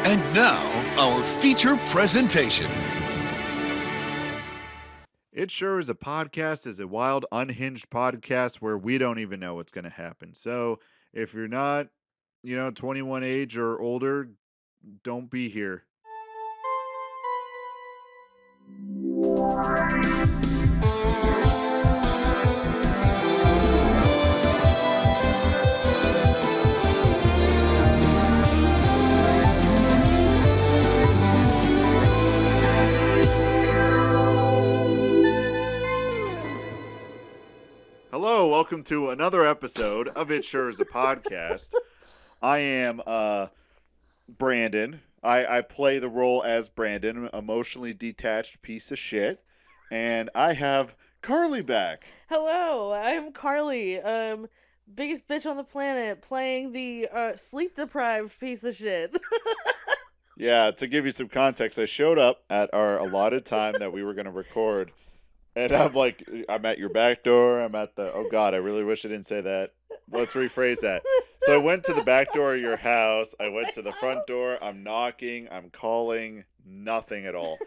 And now, our feature presentation. It Sure Is a Podcast is a wild, unhinged podcast where we don't even know what's going to happen. So if you're not, 21 age or older, don't be here. Hello, welcome to another episode of It Sure Is a Podcast. I am Brandon. I play the role as Brandon, an emotionally detached piece of shit. And I have Carly back. Hello, I'm Carly. Biggest bitch on the planet, playing the sleep deprived piece of shit. Yeah, to give you some context, I showed up at our allotted time that we were going to record. And I'm like, I'm at your back door. I'm at the, oh God, I really wish I didn't say that. Let's rephrase that. So I went to the back door of your house. I went to the front door. I'm knocking. I'm calling. Nothing at all.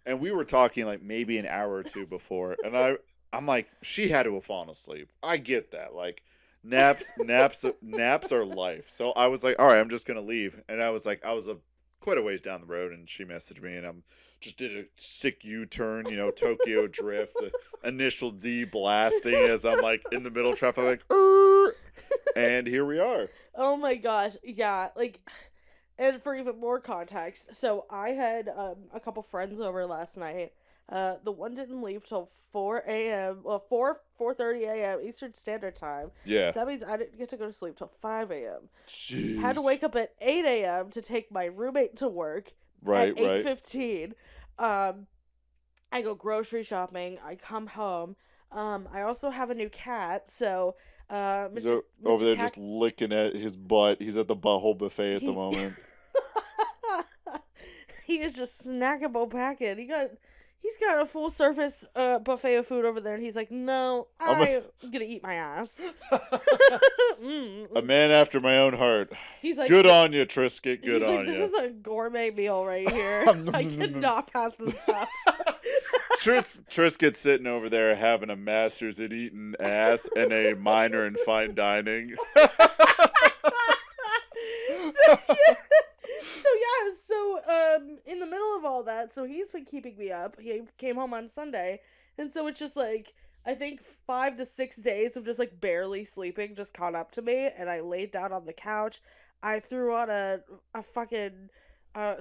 And we were talking like maybe an hour or two before. And I'm like, she had to have fallen asleep. I get that. Like naps are life. So I was like, all right, I'm just going to leave. And I was quite a ways down the road. And she messaged me and I'm just did a sick U-turn, Tokyo drift, the initial D blasting as I'm like in the middle of traffic, like, and here we are. Oh my gosh, yeah, and for even more context, so I had a couple friends over last night. The one didn't leave till 4 a.m. Well, 4:30 a.m. Eastern Standard Time. Yeah. So that means I didn't get to go to sleep till 5 a.m. Jeez. Had to wake up at 8 a.m. to take my roommate to work. Right, at 8:15. I go grocery shopping. I come home. I also have a new cat, so He's Mr. over there Cat... just licking at his butt. He's at the butthole buffet at the moment. He is just snackable packing. He's got a full service buffet of food over there, and he's like, no, I'm gonna eat my ass. A man after my own heart. He's like, good on you, Trisket. Good on you. This is a gourmet meal right here. I cannot pass this up. Triscuit's sitting over there having a master's at eating ass and a minor in fine dining. So in the middle of all that, so he's been keeping me up. He came home on Sunday, and so it's just like, I think 5 to 6 days of just like barely sleeping just caught up to me, and I laid down on the couch. I threw on a fucking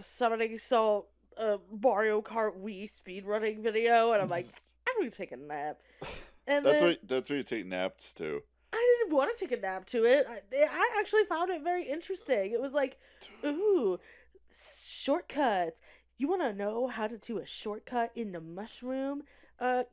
summoning salt Mario Kart Wii speedrunning video, and I'm like, I'm gonna take a nap. And that's what you take naps to. I didn't want to take a nap to it. I actually found it very interesting. It was like, ooh, shortcuts. You want to know how to do a shortcut in the mushroom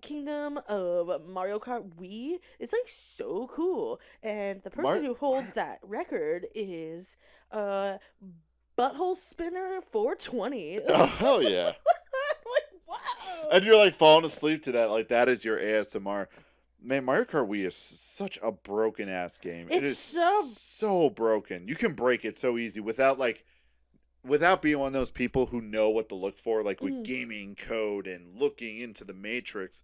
kingdom of Mario Kart Wii? It's like so cool. And the person who holds that record is Butthole Spinner 420. Oh, hell yeah. Like, wow. And you're like falling asleep to that. Like, that is your ASMR. Man, Mario Kart Wii is such a broken ass game. It is so broken. You can break it so easy without being one of those people who know what to look for, like with gaming code and looking into the matrix.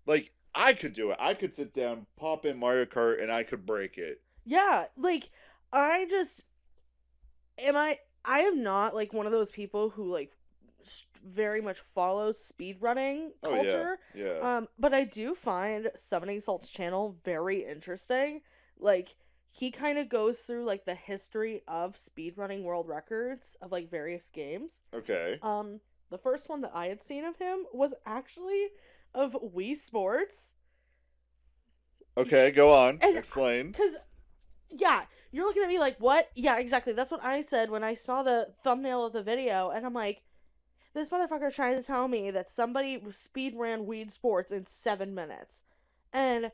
Like, I could do it. I could sit down, pop in Mario Kart, and I could break it. Yeah, like, I am not like one of those people who like very much follows speedrunning culture. Oh, yeah. But I do find Summoning Salt's channel very interesting. Like, he kind of goes through like the history of speedrunning world records of like various games. Okay. The first one that I had seen of him was actually of Wii Sports. Okay, go on. Explain. Because, yeah, you're looking at me like, what? Yeah, exactly. That's what I said when I saw the thumbnail of the video, and I'm like, this motherfucker trying to tell me that somebody speedran Wii Sports in 7 minutes. And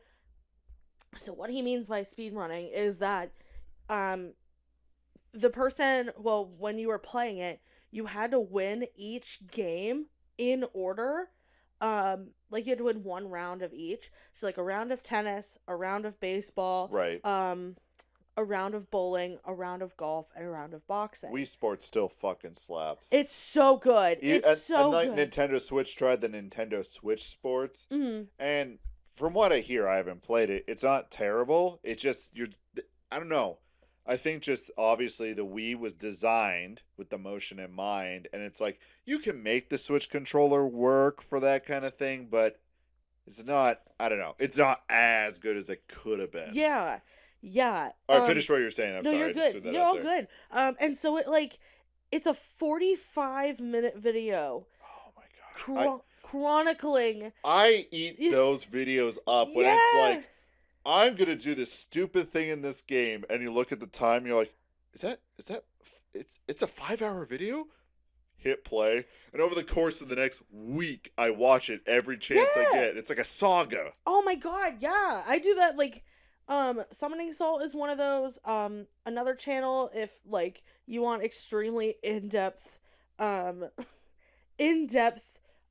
so what he means by speedrunning is that the person, well, when you were playing it, you had to win each game in order. Like, you had to win one round of each. So, like, a round of tennis, a round of baseball. Right. a round of bowling, a round of golf, and a round of boxing. Wii Sports still fucking slaps. It's so good. It's so like good. Nintendo Switch tried the Nintendo Switch Sports, Mm-hmm. and from what I hear, I haven't played it. It's not terrible. It's just I don't know. I think just obviously the Wii was designed with the motion in mind, and it's like you can make the Switch controller work for that kind of thing, but it's not. I don't know. It's not as good as it could have been. Yeah. Yeah. All right, finish what you're saying. I'm no, sorry. you're I just threw good. that You're out all there. good. And so it's a 45-minute video Oh my god. chronicling. I eat those videos up when it's like, I'm going to do this stupid thing in this game, and you look at the time, and you're like, is that, it's a 5-hour video? Hit play, and over the course of the next week, I watch it every chance I get. It's like a saga. Oh my god, yeah. I do that, like, Summoning Salt is one of those. Another channel, if, like, you want extremely in-depth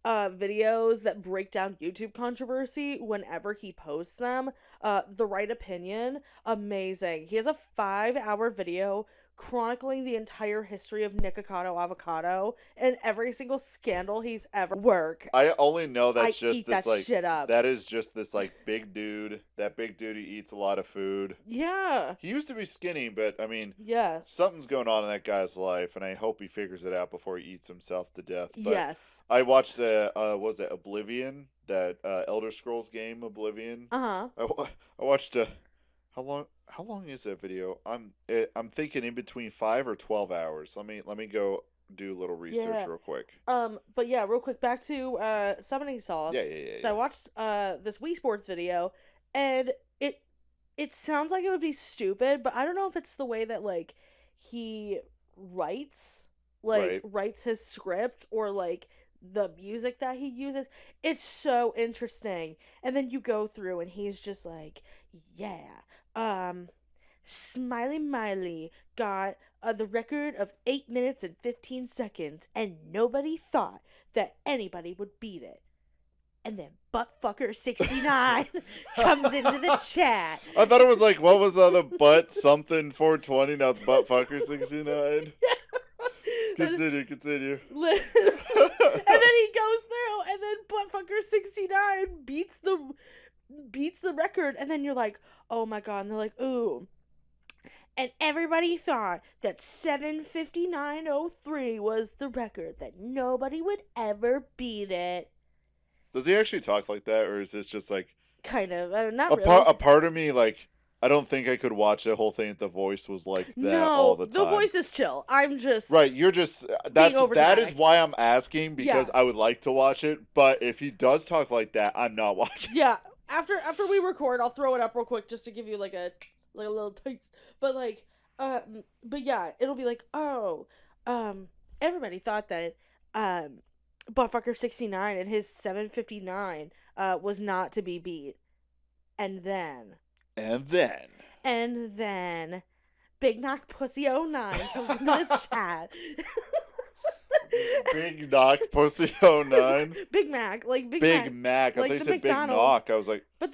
videos that break down YouTube controversy whenever he posts them. The Right Opinion, amazing. He has a 5-hour video chronicling the entire history of Nikocado Avocado and every single scandal he's ever worked. I only know that's just eat this that like shit up. that is just this like big dude. That big dude, he eats a lot of food. Yeah. He used to be skinny, but I mean, Yes. something's going on in that guy's life, and I hope he figures it out before he eats himself to death. But Yes. I watched was it Oblivion, that Elder Scrolls game, Oblivion. Uh-huh. I watched how long is that video? I'm thinking in between 5 or 12 hours. Let me go do a little research real quick. But yeah, real quick, back to Summoning Salt. Yeah. So I watched this Wii Sports video, and it sounds like it would be stupid, but I don't know if it's the way that, like, he writes his script, or like the music that he uses. It's so interesting. And then you go through and he's just like, Smiley Miley got the record of 8 minutes and 15 seconds, and nobody thought that anybody would beat it. And then Buttfucker69 comes into the chat. I thought it was like, what was the butt something 420, not Buttfucker69? Continue. And then he goes through, and then Buttfucker69 beats the record, and then you're like, oh my god, and they're like, ooh. And everybody thought that 7:59:03 was the record, that nobody would ever beat it. Does he actually talk like that, or is this just like kind of? Not really. A part of me, like, I don't think I could watch the whole thing if the voice was like that all the time. No, the voice is chill. I'm just right. You're just that is why I'm asking, because I would like to watch it. But if he does talk like that, I'm not watching. Yeah. After we record, I'll throw it up real quick just to give you like a little taste. But yeah, it'll be like, everybody thought that Buttfucker69 and his 7:59 was not to be beat. And then Big Knock Pussy 09 comes into the chat. Big Knock Pussy 09? Big Mac, like Big Mac. I like thought you the said McDonald's. Big Knock. I was like... But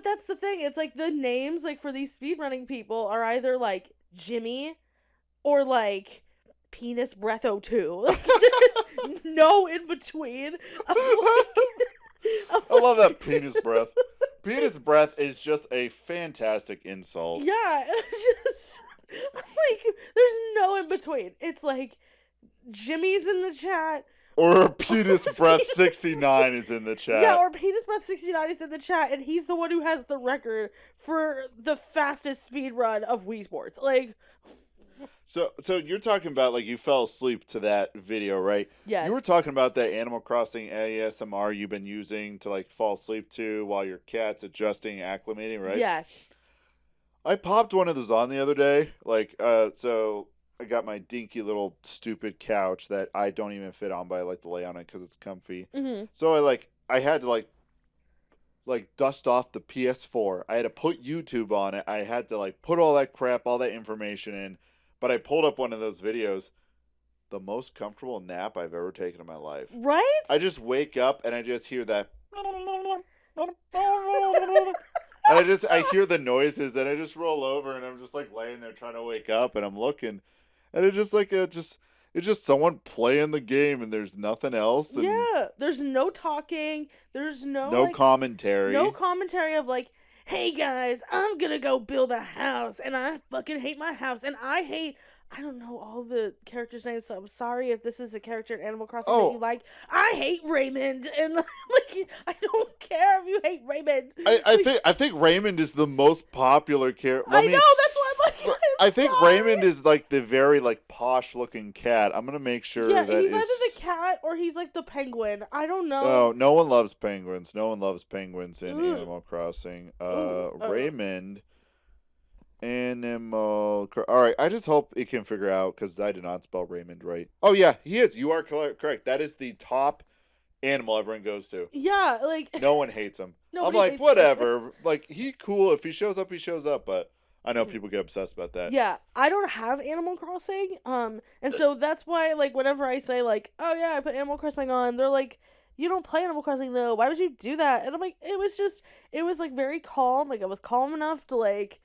that's the thing. It's like the names, like, for these speedrunning people are either, like, Jimmy or, like, Penis Breath 02. Like, there's no in between. I love that Penis Breath. Penis Breath is just a fantastic insult. Yeah, like, there's no in between. It's like, Jimmy's in the chat. Or Penis Breath 69 is in the chat. Yeah, or Penis Breath 69 is in the chat, and he's the one who has the record for the fastest speed run of Wii Sports. Like... So you're talking about, like, you fell asleep to that video, right? Yes. You were talking about that Animal Crossing ASMR you've been using to, like, fall asleep to while your cat's adjusting, acclimating, right? Yes. I popped one of those on the other day. Like, so I got my dinky little stupid couch that I don't even fit on, but I like to lay on it because it's comfy. Mm-hmm. So I had to, like dust off the PS4. I had to put YouTube on it. I had to, like, put all that crap, all that information in. But I pulled up one of those videos. The most comfortable nap I've ever taken in my life. Right? I just wake up and I just hear that. And I hear the noises, and I just roll over, and I'm just like laying there trying to wake up, and I'm looking, and it's just like it's just someone playing the game, and there's nothing else, and Yeah, there's no talking. There's no no like no commentary. commentary of like, "Hey guys, I'm gonna go build a house and I fucking hate my house and I don't know all the characters' names, so I'm sorry if this is a character in Animal Crossing that you Oh, like. I hate Raymond, and like I don't care if you hate Raymond. I think Raymond is the most popular character. I know, that's why I'm like, I I'm think sorry. Raymond is like the very like posh looking cat. I'm gonna make sure Yeah, that he's is. either the cat or he's like the penguin. I don't know. Oh, no one loves penguins. No one loves penguins in Ooh. Animal Crossing. Ooh, Raymond. All right, I just hope it can figure out because I did not spell Raymond right. Oh yeah, he is. You are correct. That is the top animal everyone goes to. Yeah, like No one hates him. I'm nobody like, hates whatever. penguins. Like, he cool. If he shows up, he shows up. But I know Mhm. people get obsessed about that. Yeah, I don't have Animal Crossing, and so that's why, like, whenever I say, like, oh yeah, I put Animal Crossing on, they're like, you don't play Animal Crossing though, why would you do that? And I'm like, it was, like, very calm, like, I was calm enough to, like,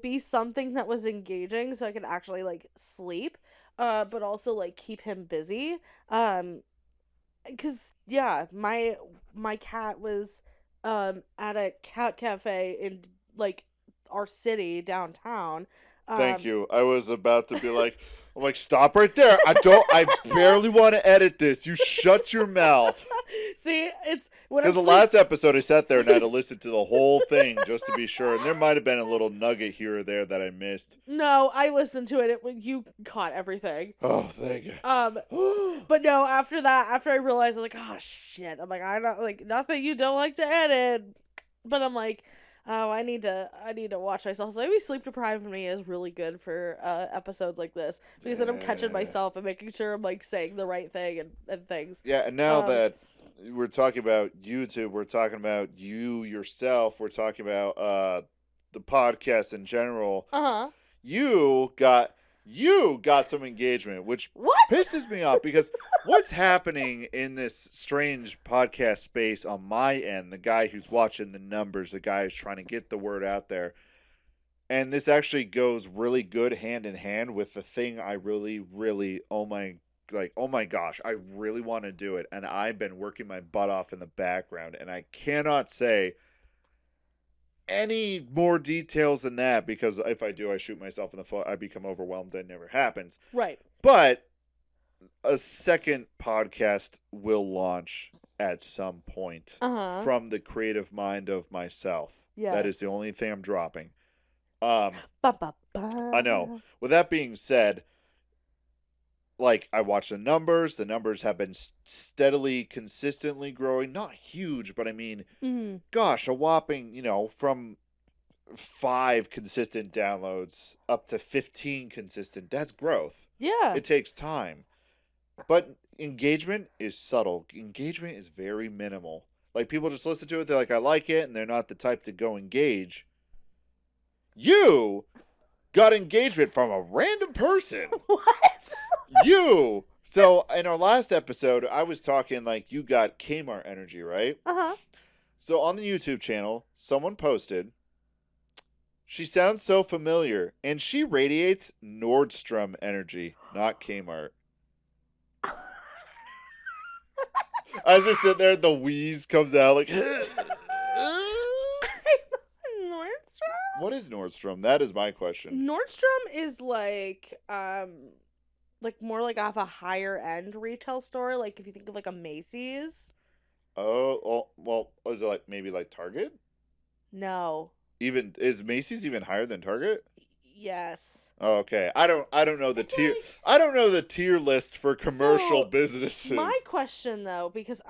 be something that was engaging so I could actually, like, sleep, but also, like, keep him busy, because, yeah, my cat was, at a cat cafe in, like, our city downtown. Thank Um, you. I was about to be like, I'm like, stop right there. I barely want to edit this. You shut your mouth. see, it's when I'm Because the sleep. last episode, I sat there and I had to listen to the whole thing just to be sure. And there might have been a little nugget here or there that I missed. No, I listened to it. You caught everything. Oh, thank you. But no, after I realized, I was like, oh shit. I'm like, I don't like not that you don't like to edit, but I'm like, oh, I need to watch myself. So maybe sleep deprived me is really good for episodes like this because then I'm catching myself and making sure I'm like saying the right thing and things. Yeah, and now Um, that we're talking about YouTube, we're talking about you yourself, we're talking about the podcast in general. Uh-huh. You got some engagement, which What? pisses me off because what's happening in this strange podcast space on my end, the guy who's watching the numbers, the guy who's trying to get the word out there. And this actually goes really good hand in hand with the thing I really, really, oh my gosh, I really want to do it. And I've been working my butt off in the background, and I cannot say any more details than that because if I do, I shoot myself in the foot. I become overwhelmed. That never happens. Right. But a second podcast will launch at some point Uh-huh. from the creative mind of myself. Yes. That is the only thing I'm dropping. Ba, ba, ba. I know. With that being said, like, I watched the numbers. The numbers have been steadily, consistently growing. Not huge, but I mean, gosh, a whopping, from 5 consistent downloads up to 15 consistent. That's growth. Yeah. It takes time. But engagement is subtle. Engagement is very minimal. Like, people just listen to it. They're like, I like it, and they're not the type to go engage. You got engagement from a random person. What? You. So in our last episode, I was talking like you got Kmart energy, right? Uh-huh. So on the YouTube channel, someone posted, she sounds so familiar, and she radiates Nordstrom energy, not Kmart. As they're sitting there, the wheeze comes out like. Nordstrom? What is Nordstrom? That is my question. Nordstrom is like more like off a higher end retail store. Like if you think of like a Macy's. Oh, well, is it like maybe like Target? No. Even is Macy's even higher than Target? Yes. Oh, okay. I don't know the It's tier. like- I don't know the tier list for commercial So, businesses. My question though, because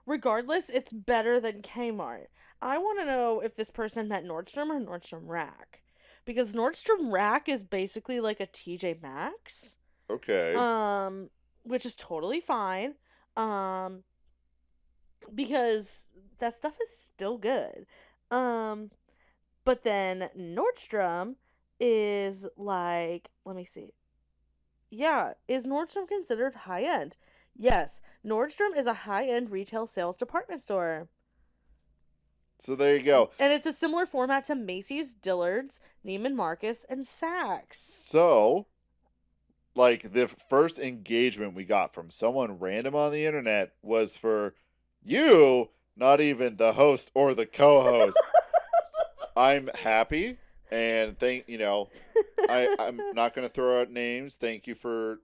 regardless, it's better than Kmart. I want to know if this person meant Nordstrom or Nordstrom Rack. Because Nordstrom Rack is basically like a TJ Maxx. Okay. Which is totally fine. Because that stuff is still good. But then Nordstrom is like, let me see. Yeah, is Nordstrom considered high end? Yes, Nordstrom is a high end retail sales department store. So there you go. And it's a similar format to Macy's, Dillard's, Neiman Marcus, and Saks. So, like, the first engagement we got from someone random on the internet was for you, not even the host or the co-host. I'm happy, and I'm not going to throw out names. Thank you for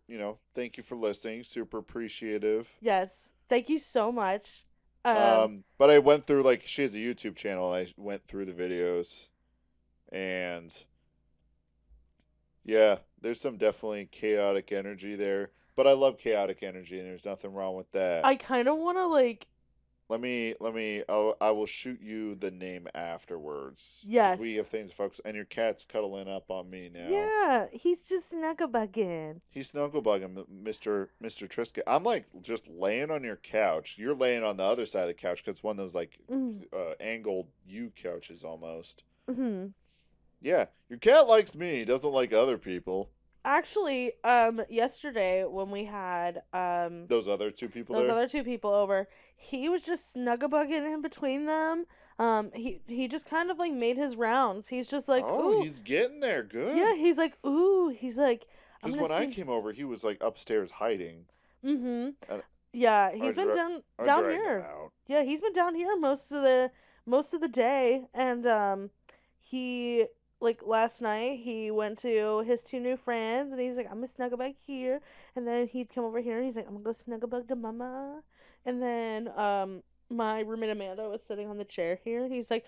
listening. Super appreciative. Yes. Thank you so much. But I went through, like, she has a YouTube channel, and I went through the videos, and yeah, there's some definitely chaotic energy there. But I love chaotic energy, and there's nothing wrong with that. I kind of want to, like... I will shoot you the name afterwards. 'Cause Yes. we have things to focus, and your cat's cuddling up on me now. Yeah, he's just snugglebugging. He's snugglebugging, Mr. Trisket. I'm, like, just laying on your couch. You're laying on the other side of the couch because it's one of those, like, angled U couches almost. Mm-hmm. Yeah, your cat likes me. He doesn't like other people. Actually, yesterday when we had Those other two people over, he was just snugglebugging in between them. He just kind of like made his rounds. He's just like, oh, ooh. he's getting there. Good. Yeah, he's like, ooh. He's like, because when I came over, he was like upstairs hiding. Mm-hmm. Yeah, he's been down here. Yeah, he's been down here most of the day, and he. Like, last night, he went to his 2 new friends, and he's like, I'm gonna snuggle back here. And then he'd come over here, and he's like, I'm gonna go snuggle back to mama. And then, my roommate Amanda was sitting on the chair here, and he's like,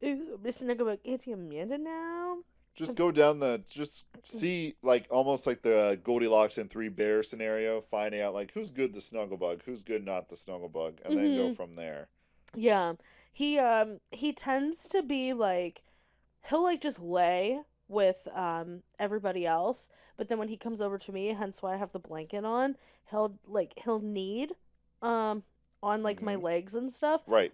ooh, I'm gonna snuggle back Auntie Amanda now. Just go down just see, like, almost like the Goldilocks and 3 Bears scenario, finding out, like, who's good to snugglebug, who's good not to snugglebug, and then go from there. Yeah. He tends to be, like, he'll, like, just lay with everybody else, but then when he comes over to me, hence why I have the blanket on, he'll knead on, like, my legs and stuff. Right.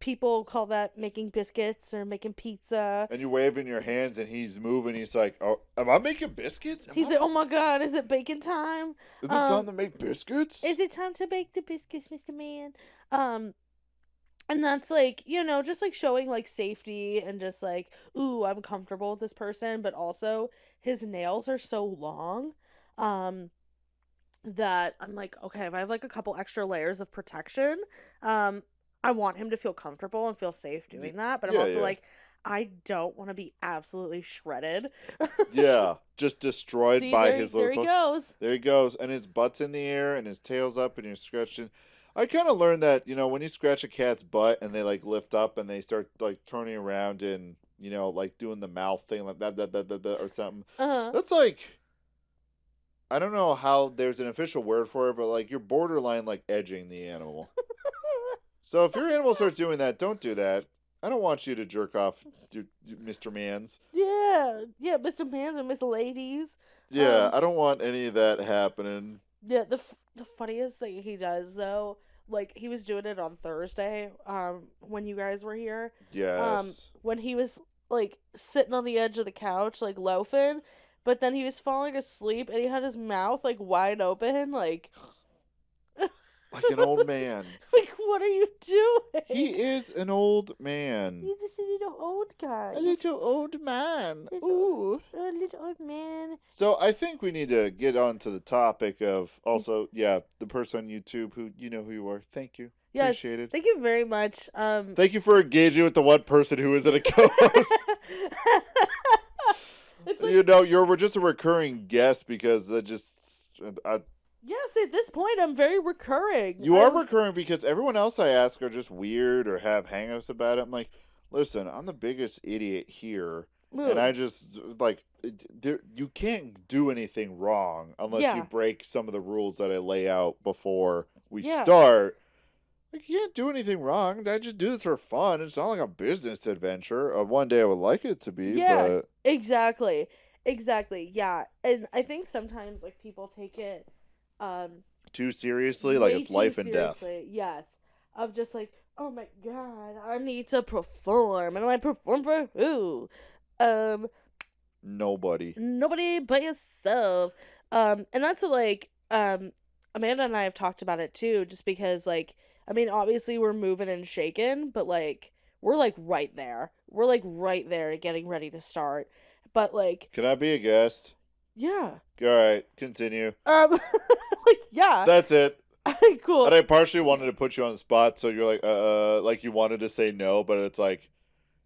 People call that making biscuits or making pizza. And you're waving your hands, and he's moving. He's like, "Oh, am I making biscuits?" He's like, "Oh my God, is it baking time? Is it time to make biscuits? Is it time to bake the biscuits, Mr. Man?" And that's, like, just, like, showing, like, safety and just, like, ooh, I'm comfortable with this person. But also, his nails are so long that I'm like, okay, if I have, like, a couple extra layers of protection, I want him to feel comfortable and feel safe doing that. But I'm also like, I don't want to be absolutely shredded. Yeah, just destroyed by his little... There he goes. There he goes. And his butt's in the air, and his tail's up, and you're scratching... I kind of learned that, when you scratch a cat's butt and they, like, lift up and they start, like, turning around and, like, doing the mouth thing, like that or something. That's, like, I don't know how there's an official word for it, but, like, you're borderline, like, edging the animal. So if your animal starts doing that, don't do that. I don't want you to jerk off Mr. Mans. Yeah, Mr. Mans or Miss Ladies. Yeah, I don't want any of that happening. Yeah, the funniest thing he does, though, like, he was doing it on Thursday, when you guys were here. Yes. When he was, like, sitting on the edge of the couch, like, loafing, but then he was falling asleep, and he had his mouth, like, wide open, like... Like an old man. Like, what are you doing? He is an old man. He's just a little old guy. A little old man. Ooh. A little old man. So I think we need to get on to the topic of also, the person on YouTube who, you know who you are. Thank you. Yes, appreciate it. Thank you very much. Thank you for engaging with the one person who isn't a co-host. It's like, you're just a recurring guest because yes, at this point, I'm very recurring. You are recurring because everyone else I ask are just weird or have hang-ups about it. I'm like, listen, I'm the biggest idiot here. Ooh. And I just, like, you can't do anything wrong unless you break some of the rules that I lay out before we start. Like, you can't do anything wrong. I just do this for fun. It's not like a business adventure. One day I would like it to be. Yeah, but... exactly. Yeah. And I think sometimes, like, people take it... too seriously, like it's life and death. Yes, of just like, oh my God, I need to perform, and I perform for who? Nobody but yourself. And that's what, like, Amanda and I have talked about it too, just because, like, I mean, obviously we're moving and shaking, but, like, we're like right there. We're like right there getting ready to start. But like, Can I be a guest? yeah. All right, continue. Like, yeah. That's it. Cool. And I partially wanted to put you on the spot, so you're like you wanted to say no, but it's like,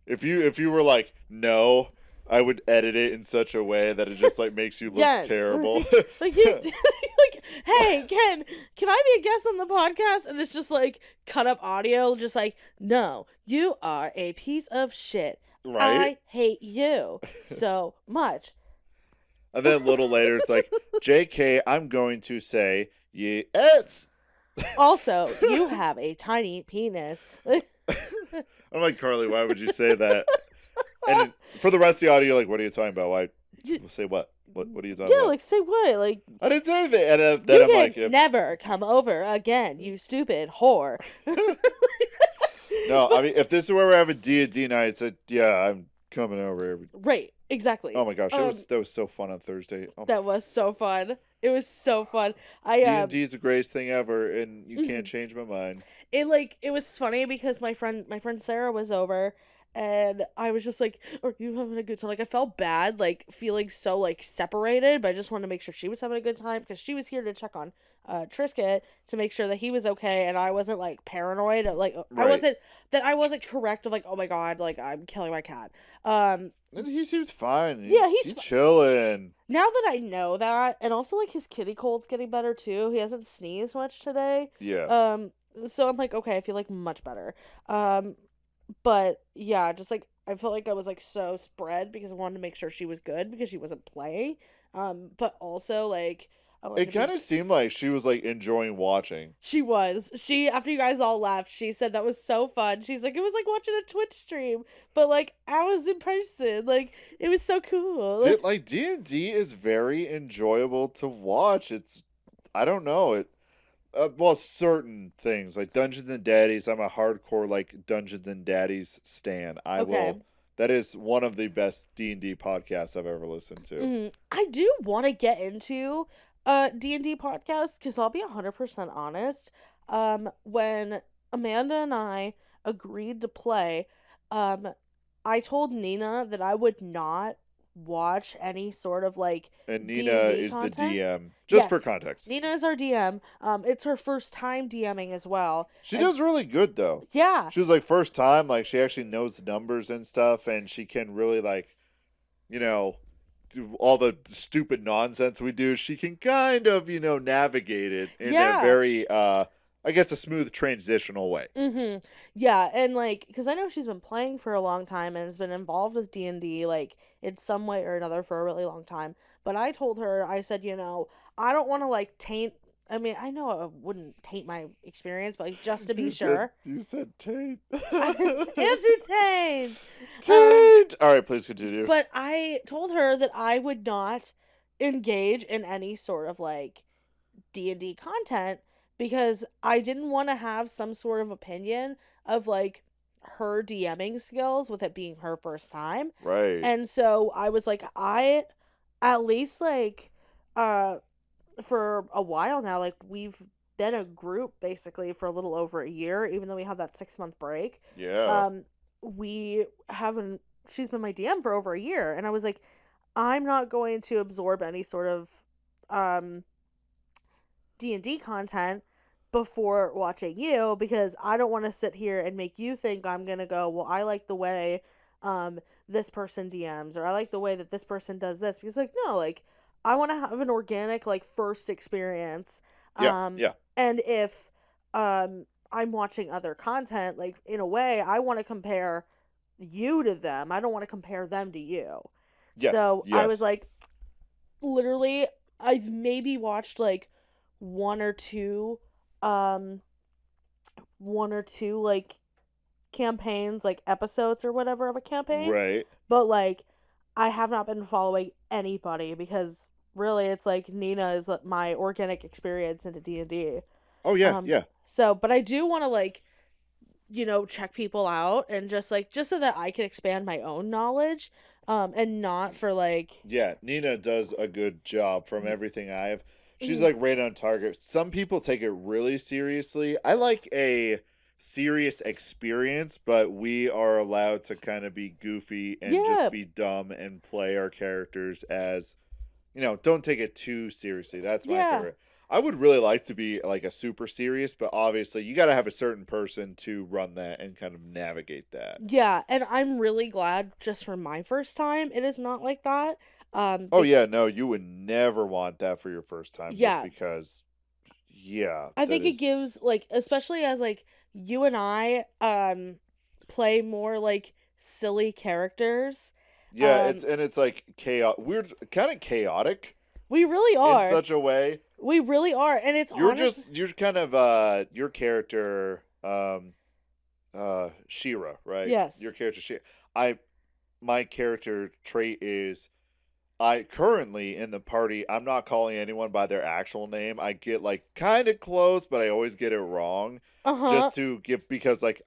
if you were like no, I would edit it in such a way that it just like makes you look terrible. Like, like, hey, can I be a guest on the podcast? And it's just like cut up audio, just like, no, you are a piece of shit. Right? I hate you so much. And then a little later, it's like, JK, I'm going to say yes. Also, you have a tiny penis. I'm like, Carly, why would you say that? And for the rest of the audio, you're like, what are you talking about? Why? Say what? What are you talking about? Yeah, like, say what? Like, I didn't say anything. And then I'm like, never come over again, you stupid whore. No, I mean, if this is where we're having D&D nights, yeah, I'm coming over. Right, exactly. Oh my gosh, that was so fun on Thursday. Oh. That was so fun. It was so fun. D&D is the greatest thing ever, and you can't change my mind. It was funny because my friend Sarah was over, and I was just like, "Are you having a good time?" Like, I felt bad, like feeling so like separated, but I just wanted to make sure she was having a good time because she was here to check on Trisket to make sure that he was okay, and I wasn't like paranoid, like right. I wasn't correct of like, oh my god, like I'm killing my cat. And he seems fine. Yeah, he's chilling. Now that I know that, and also like his kitty cold's getting better too. He hasn't sneezed much today. Yeah. So I'm like, okay, I feel like much better. But yeah, just like I felt like I was like so spread because I wanted to make sure she was good because she wasn't playing. But also like it kind of seemed like she was like enjoying watching. She was. She, after you guys all left, she said that was so fun. She's like, it was like watching a Twitch stream, but like I was in person. Like, it was so cool. Like D&D is very enjoyable to watch. I don't know it. Well, certain things like Dungeons and Daddies. I'm a hardcore like Dungeons and Daddies stan. That is one of the best D&D podcasts I've ever listened to. I do want to get into D&D podcast because I'll be 100% honest. When Amanda and I agreed to play, I told Nina that I would not watch any sort of like and Nina D&D is content. The DM just for context. Nina is our DM. It's her first time DMing as well. She does really good though. Yeah, she was like first time, like she actually knows the numbers and stuff, and she can really like, do all the stupid nonsense we do. She can kind of navigate it in a very I guess a smooth transitional way. Yeah, and like, because I know she's been playing for a long time and has been involved with D&D, like, in some way or another for a really long time. But I told her, I said, I don't want to, like, taint, I mean, I know I wouldn't taint my experience, but like, just to be sure. You said taint. Andrew Taint! Taint! All right, please continue. But I told her that I would not engage in any sort of, like, D&D content because I didn't want to have some sort of opinion of like her DMing skills with it being her first time. Right. And so I was like, I at least like for a while now, like we've been a group basically for a little over a year, even though we had that 6-month break. Yeah. She's been my DM for over a year, and I was like, I'm not going to absorb any sort of D&D content before watching you because I don't want to sit here and make you think I'm going to go, well, I like the way this person DMs or I like the way that this person does this because like, no, like I want to have an organic like first experience. Yeah. And if I'm watching other content, like in a way, I want to compare you to them. I don't want to compare them to you. Yes, so yes. I was like, literally, I've maybe watched like one or two like campaigns, like episodes or whatever of a campaign. Right. But like I have not been following anybody because really it's like Nina is my organic experience into D&D. Oh yeah, yeah. So, but I do want to like, check people out and just so that I can expand my own knowledge, and not for like. Yeah, Nina does a good job from everything I have. She's like right on target. Some people take it really seriously. I like a serious experience, but we are allowed to kind of be goofy and Yeah. just be dumb and play our characters as, don't take it too seriously. That's my Yeah. favorite. I would really like to be like a super serious, but obviously you got to have a certain person to run that and kind of navigate that. Yeah, and I'm really glad just for my first time it is not like that. Oh yeah, no, you would never want that for your first time Yeah. just because yeah, I that think it is gives like, especially as like you and I play more like silly characters. yeah, Um it's like chaos weird kind of chaotic we really in are. such a way. We really are, and it's honest. You're kind of your character Shira, right? Yes. Your character Shira. My character trait is I currently in the party, I'm not calling anyone by their actual name. I get like kind of close, but I always get it wrong. Uh-huh. Just to give because like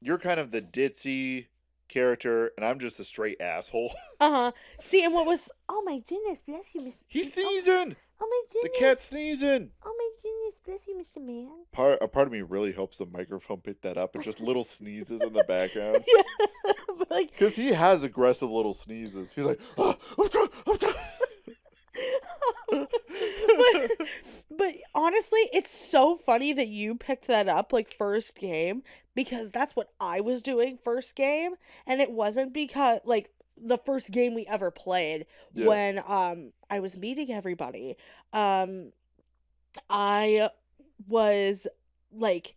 you're kind of the ditzy character, and I'm just a straight asshole. Uh-huh. See, and what was, oh my goodness, bless you, Mr. He's sneezing. Oh my The goodness. cat's sneezing. Oh my goodness, bless you, Mr. Man. A part of me really hopes the microphone picked that up. It's just little sneezes in the background. Yeah. But like, Because he has aggressive little sneezes. He's like, I'm trying. but honestly, it's so funny that you picked that up like first game, because that's what I was doing first game, and it wasn't because like the first game we ever played Yeah. when I was meeting everybody. I was like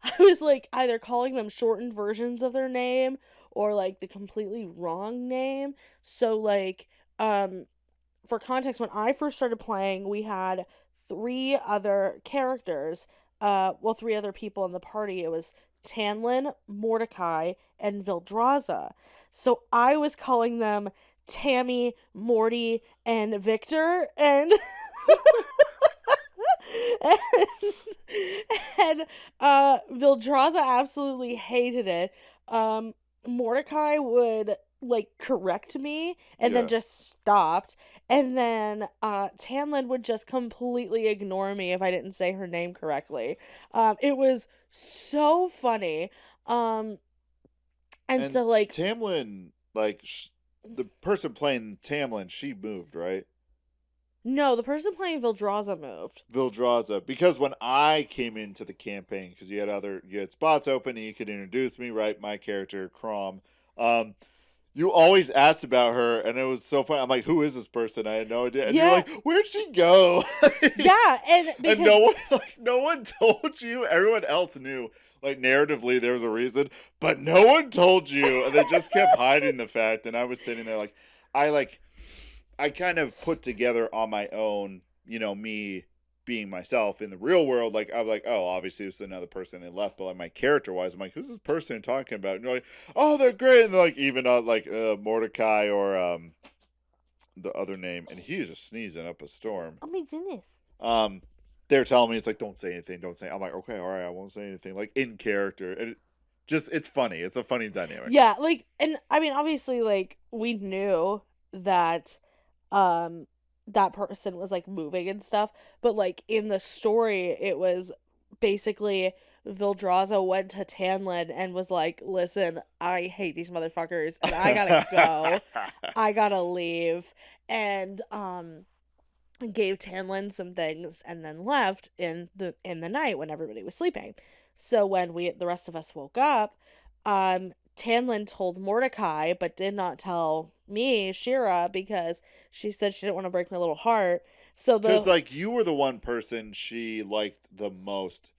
I was like either calling them shortened versions of their name or like the completely wrong name. So like for context, when I first started playing, we had 3 other characters, 3 other people in the party. It was Tanlin, Mordecai, and Vildraza. So I was calling them Tammy, Morty, and Victor, and and Vildraza absolutely hated it. Mordecai would like correct me and Yeah. then just stopped, and then Tanlin would just completely ignore me if I didn't say her name correctly. It was so funny. And so like Tamlin, like the person playing Tamlin, she moved, right? no, the person playing Vildraza moved. Vildraza, because when I came into the campaign, because you had spots open and you could introduce me, right? My character, Crom. You always asked about her, and it was so funny. I'm like, who is this person? I had no idea. And Yeah. you're like, where'd she go? Yeah, and because And no one told you. Everyone else knew. Like narratively, there was a reason, but no one told you, and they just kept hiding the fact. And I was sitting there like, I kind of put together on my own, me being myself in the real world. Like I'm like, oh, obviously it's another person they left, but like my character wise, I'm like, who's this person talking about? And you're like, oh, they're great. And they're like even like Mordecai or the other name, and he's just sneezing up a storm. oh my goodness. They're telling me it's like, don't say anything, don't say. I'm like, okay, all right, I won't say anything. Like in character, and it's funny. It's a funny dynamic. Yeah, like, and I mean, obviously, like, we knew that, that person was, like, moving and stuff, but, like, in the story, it was basically Vildraza went to Tanlin and was like, listen, I hate these motherfuckers, and I gotta go. I gotta leave. And, gave Tanlin some things and then left in the night when everybody was sleeping. So when the rest of us woke up, Tanlin told Mordecai but did not tell me, Shira, because she said she didn't want to break my little heart. So because like you were the one person she liked the most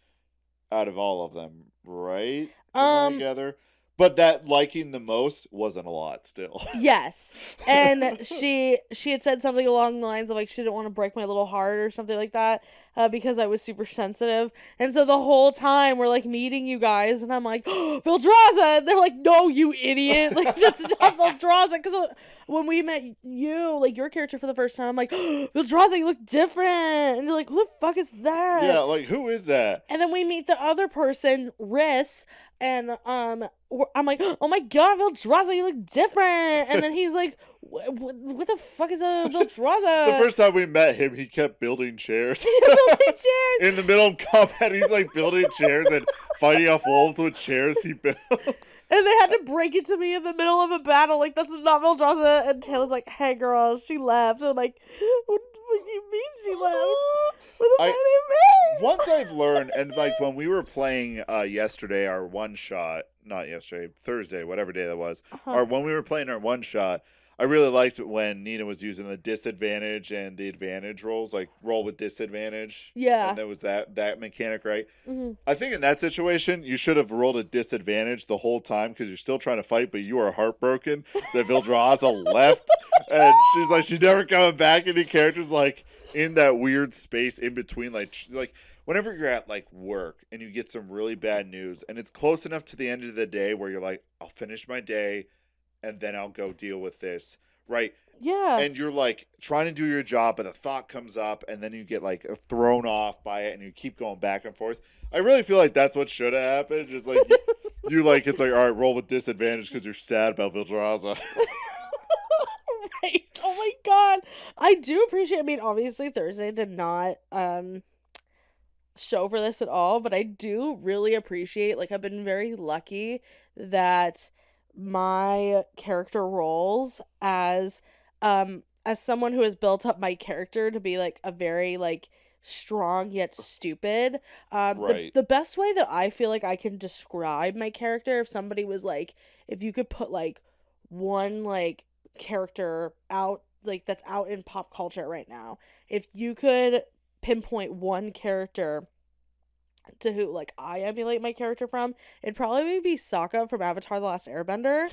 out of all of them, right? Together. But that liking the most wasn't a lot still. Yes. And she had said something along the lines of like she didn't want to break my little heart or something like that, because I was super sensitive. And so the whole time we're like meeting you guys and I'm like, oh, Vildraza, and they're like, no, you idiot, like that's not Vildraza. Because when we met you, like your character for the first time, I'm like, oh, Vildraza, you look different. And you're like, who the fuck is that? Yeah, like who is that? And then we meet the other person, Riss, and I'm like, oh my god, Vildraza, you look different. And then he's like, what the fuck is a The Garza? first time we met him, he kept building chairs. Building chairs. In the middle of combat, he's like building chairs and fighting off wolves with chairs he built. And they had to break it to me in the middle of a battle. Like, this is not Garza. And Taylor's like, hey, girls, she left. And I'm like, what do you mean she left? What the fuck do you mean? Once I've learned, and like when we were playing yesterday, our one shot, not yesterday, Thursday, whatever day that was, or when we were playing our one shot, I really liked when Nina was using the disadvantage and the advantage rolls, like roll with disadvantage. Yeah. And there was that mechanic, right? Mm-hmm. I think in that situation, you should have rolled a disadvantage the whole time because you're still trying to fight, but you are heartbroken that Vildraza left. And she's like, she's never coming back. And the character's like in that weird space in between. Like whenever you're at like work and you get some really bad news and it's close enough to the end of the day where you're like, I'll finish my day and then I'll go deal with this, right? Yeah. And you're like trying to do your job, but a thought comes up and then you get like thrown off by it and you keep going back and forth. I really feel like that's what should have happened. Just like you like, it's like, all right, roll with disadvantage because you're sad about Vildraza. Right. Oh my god. I do appreciate, I mean, obviously Thursday did not show for this at all, but I do really appreciate, like, I've been very lucky that my character roles as someone who has built up my character to be like a very like strong yet stupid. Right. The best way that I feel like I can describe my character, if somebody was like, if you could put like one like character out, like that's out in pop culture right now, if you could pinpoint one character to who like I emulate my character from, it'd probably be Sokka from Avatar: The Last Airbender.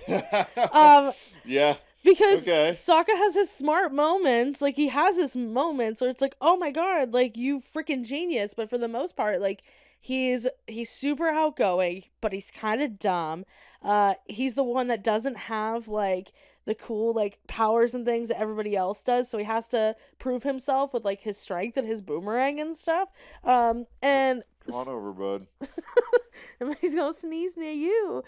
Yeah. Because okay. Sokka has his smart moments, like he has his moments where it's like, oh my god, like you freaking genius. But for the most part, like he's super outgoing, but he's kind of dumb. He's the one that doesn't have like the cool like powers and things that everybody else does, so he has to prove himself with like his strength and his boomerang and stuff. And come on over, bud. He's gonna sneeze near you.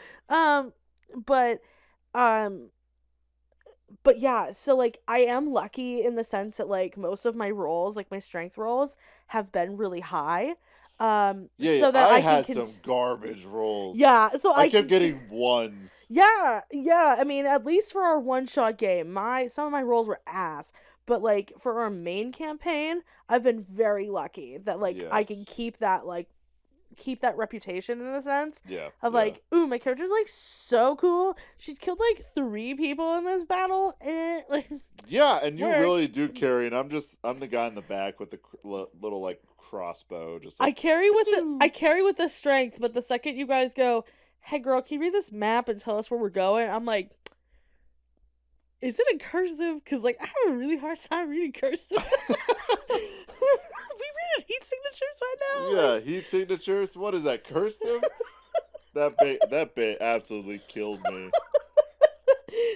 But yeah, so like I am lucky in the sense that like most of my roles, like my strength rolls, have been really high. So that I had can some garbage rolls. Yeah, so I kept getting ones. Yeah. I mean, at least for our one-shot game, some of my rolls were ass. But like for our main campaign, I've been very lucky that like I can keep that reputation in a sense. Yeah. Of like, ooh, my character's like so cool. She's killed like 3 people in this battle. Like. Yeah, and you really do carry. And I'm the guy in the back with the little like crossbow. Just like, I carry with the strength, but the second you guys go, hey girl, can you read this map and tell us where we're going? I'm like, is it in cursive? Because like I have a really hard time reading cursive. We read heat signatures right now. Yeah, heat signatures. What is that, cursive? that bit absolutely killed me.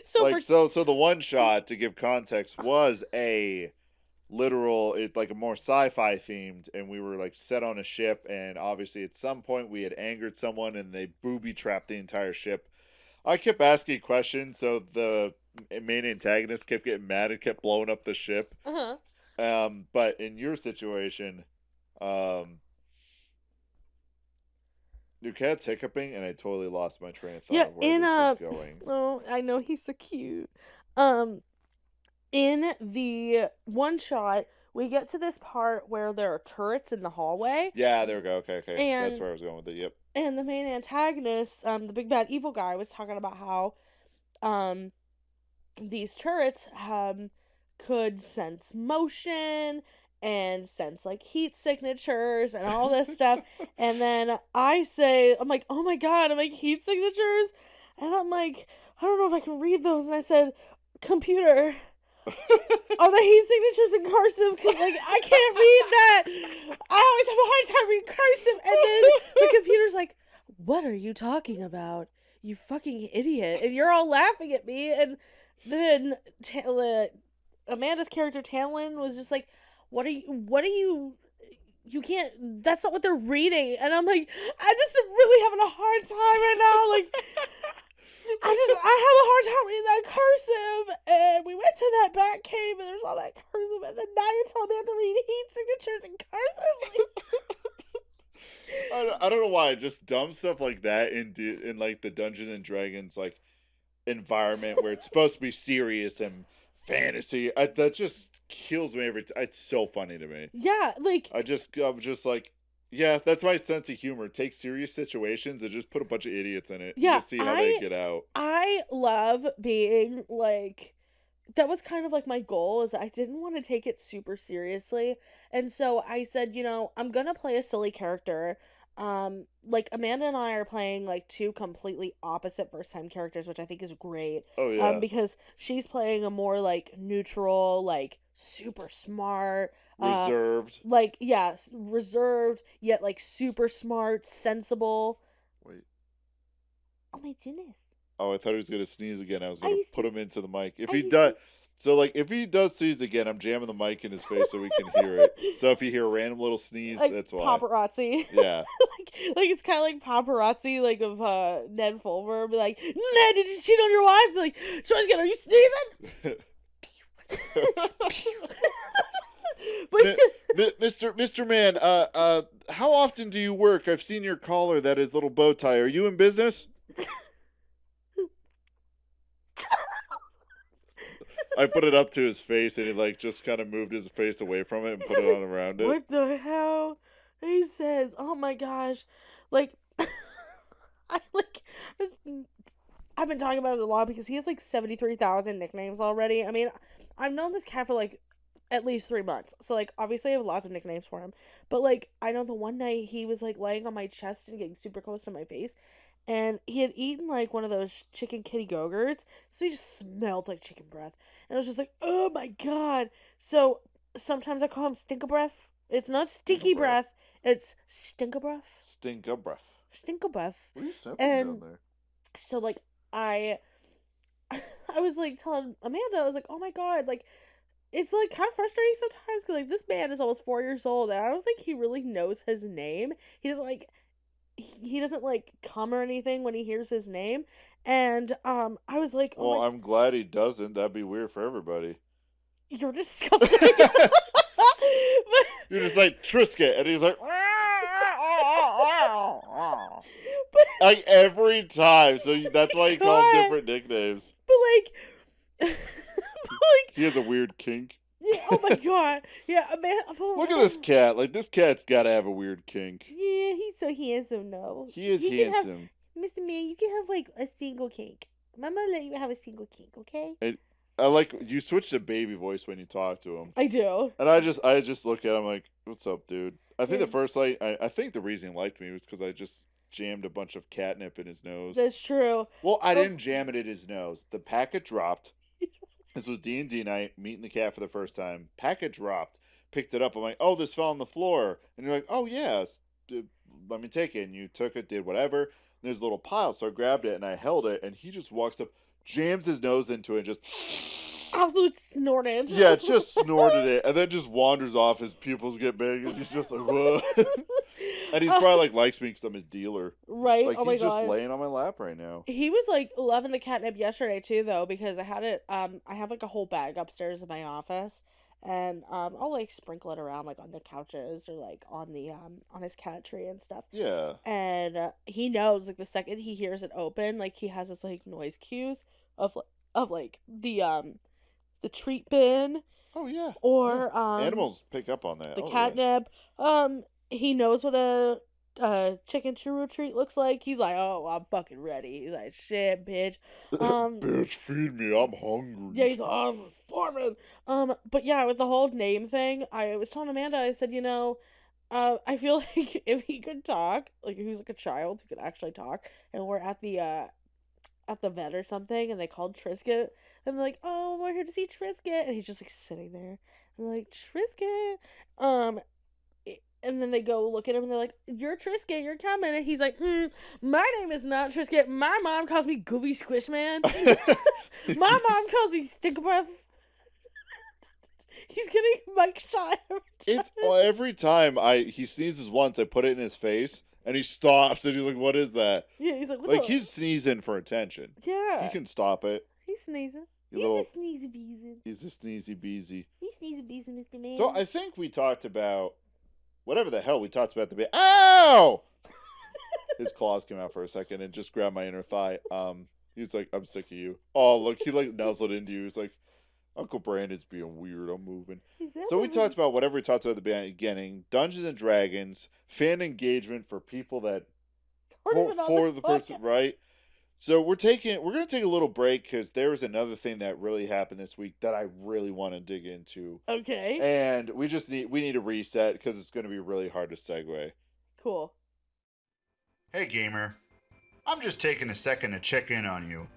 So the one shot, to give context, was a literal, like a more sci-fi themed, and we were like set on a ship, and obviously at some point we had angered someone and they booby trapped the entire ship. I kept asking questions, so the main antagonist kept getting mad and kept blowing up the ship. But in your situation, your cat's hiccuping, and I totally lost my train of thought of where this was going. Oh, I know, he's so cute. In the one shot, we get to this part where there are turrets in the hallway. Yeah, there we go. Okay. And, that's where I was going with it. Yep. And the main antagonist, the big bad evil guy, was talking about how these turrets could sense motion and sense like heat signatures and all this stuff. And then I'm like, oh my god, I'm like, heat signatures? And I'm like, I don't know if I can read those. And I said, computer, are the heat signatures in cursive? Because like I can't read that. I always have a hard time reading cursive. And then the computer's like, what are you talking about, you fucking idiot? And you're all laughing at me. And then Amanda's character Tanlin was just like, what are you can't, that's not what they're reading. And I'm like, I just am really having a hard time right now. Like, I have a hard time reading that cursive, and we went to that bat cave, and there's all that cursive, and then now you're telling me I have to read heat signatures in cursive? I don't know why, just dumb stuff like that in like the Dungeons and Dragons like environment where it's supposed to be serious and fantasy. That just kills me every time. It's so funny to me. Yeah, like I'm just like, yeah, that's my sense of humor. Take serious situations and just put a bunch of idiots in it. Yeah, and just see how they get out. I love being like, that was kind of like my goal, is I didn't want to take it super seriously. And so I said, I'm gonna play a silly character. Like Amanda and I are playing like two completely opposite first time characters, which I think is great. Oh yeah. Because she's playing a more like neutral, like super smart, Reserved. like yeah, reserved yet like super smart, sensible. Wait. Oh my goodness. Oh, I thought he was gonna sneeze again. I was gonna put him into the mic. If I he used does, so like if he does sneeze again, I'm jamming the mic in his face so we can hear it. So if you hear a random little sneeze, Like that's why. paparazzi. Yeah. like it's kind of like paparazzi, like of Ned Fulmer. Be like, Ned, did you cheat on your wife? Be like, Joyce, are you sneezing? But Mr. Man, how often do you work? I've seen your collar, that is little bow tie. Are you in business? I put it up to his face, and he like just kind of moved his face away from it and put it on around it. What the hell? He says, "Oh my gosh," like I've been talking about it a lot because he has like 73,000 nicknames already. I mean, I've known this cat for like at least 3 months, so like obviously I have lots of nicknames for him. But like I know the one night he was like laying on my chest and getting super close to my face. And he had eaten, like, one of those chicken kitty go-gurts, so he just smelled like chicken breath. And I was just like, oh my god. So, sometimes I call him Stinka Breath. It's not Stinky Breath, it's Stinka Breath. Stinka breath. Stinka Breath. What are you sampling And down there? so, like, I was, like, telling Amanda, I was like, oh my god, like, it's, like, kind of frustrating sometimes, because, like, this man is almost 4 years old, and I don't think he really knows his name. He doesn't, like... He doesn't like come or anything when he hears his name, and I was like, oh well, I'm glad he doesn't. That'd be weird for everybody. You're disgusting. You're just like Trisket, and he's like, like every time. So that's why you call him different nicknames. But like, he has a weird kink. Yeah, oh my god. Yeah, man. Look at this cat. Like, this cat's got to have a weird kink. Yeah, he's so handsome, though. He is handsome. Mr. Man, you can have, like, a single kink. Mama let you have a single kink, okay? I like, you switch to baby voice when you talk to him. I do. And I just look at him like, what's up, dude? I think the first night, I think the reason he liked me was because I just jammed a bunch of catnip in his nose. That's true. Well, I didn't jam it in his nose. The packet dropped. This was D&D night, meeting the cat for the first time. Packet dropped. Picked it up. I'm like, oh, this fell on the floor. And you're like, oh, yeah, let me take it. And you took it, did whatever. And there's a little pile, so I grabbed it, and I held it. And he just walks up, jams his nose into it, and just... Absolute snorted. Yeah, just snorted it. And then just wanders off. His pupils get big, and he's just like, whoa. And he's probably like, likes me because I'm his dealer. Right, like, oh my god. He's just laying on my lap right now. He was like loving the catnip yesterday too, though, because I had it, I have like a whole bag upstairs in my office, and I'll like sprinkle it around like on the couches or like on the on his cat tree and stuff. Yeah. And he knows, like, the second he hears it open, like, he has this like noise cues of like the treat bin. Oh yeah. Or animals pick up on that. The catnip. Yeah. He knows what a chicken churro treat looks like. He's like, oh, I'm fucking ready. He's like, shit, bitch. Bitch, feed me. I'm hungry. Yeah, he's like, oh, I'm starving. But yeah, with the whole name thing, I was telling Amanda, I said, I feel like if he could talk, like if he was like a child who could actually talk, and we're at the vet or something, and they called Trisket, and they're like, oh, we're here to see Trisket, and he's just like sitting there, and they're like, Trisket, and then they go look at him, and they're like, you're Trisket, you're coming, and he's like, my name is not Trisket, my mom calls me Gooby Squish Man, my mom calls me Stink Breath. He's getting Mike shy every time. It's every time he sneezes once, I put it in his face, And he stops, and he's like, what is that? Yeah, he's like, what Like, the? he's sneezing for attention. Yeah. He can stop it. He's sneezing. You He's little- a sneezy beezy. He's a sneezy beezy. He's sneezy beezy, Mr. Man. So I think we talked about whatever the hell we talked about the Ow! His claws came out for a second and just grabbed my inner thigh. He's like, I'm sick of you. Oh, look, he like nuzzled into you. He's like, Uncle Brandon's being weird. I'm moving. So we talked about whatever we talked about at the beginning: Dungeons and Dragons, fan engagement for people that for the person, right? So we're gonna take a little break because there was another thing that really happened this week that I really want to dig into. Okay. And we need a reset because it's gonna be really hard to segue. Cool. Hey gamer, I'm just taking a second to check in on you.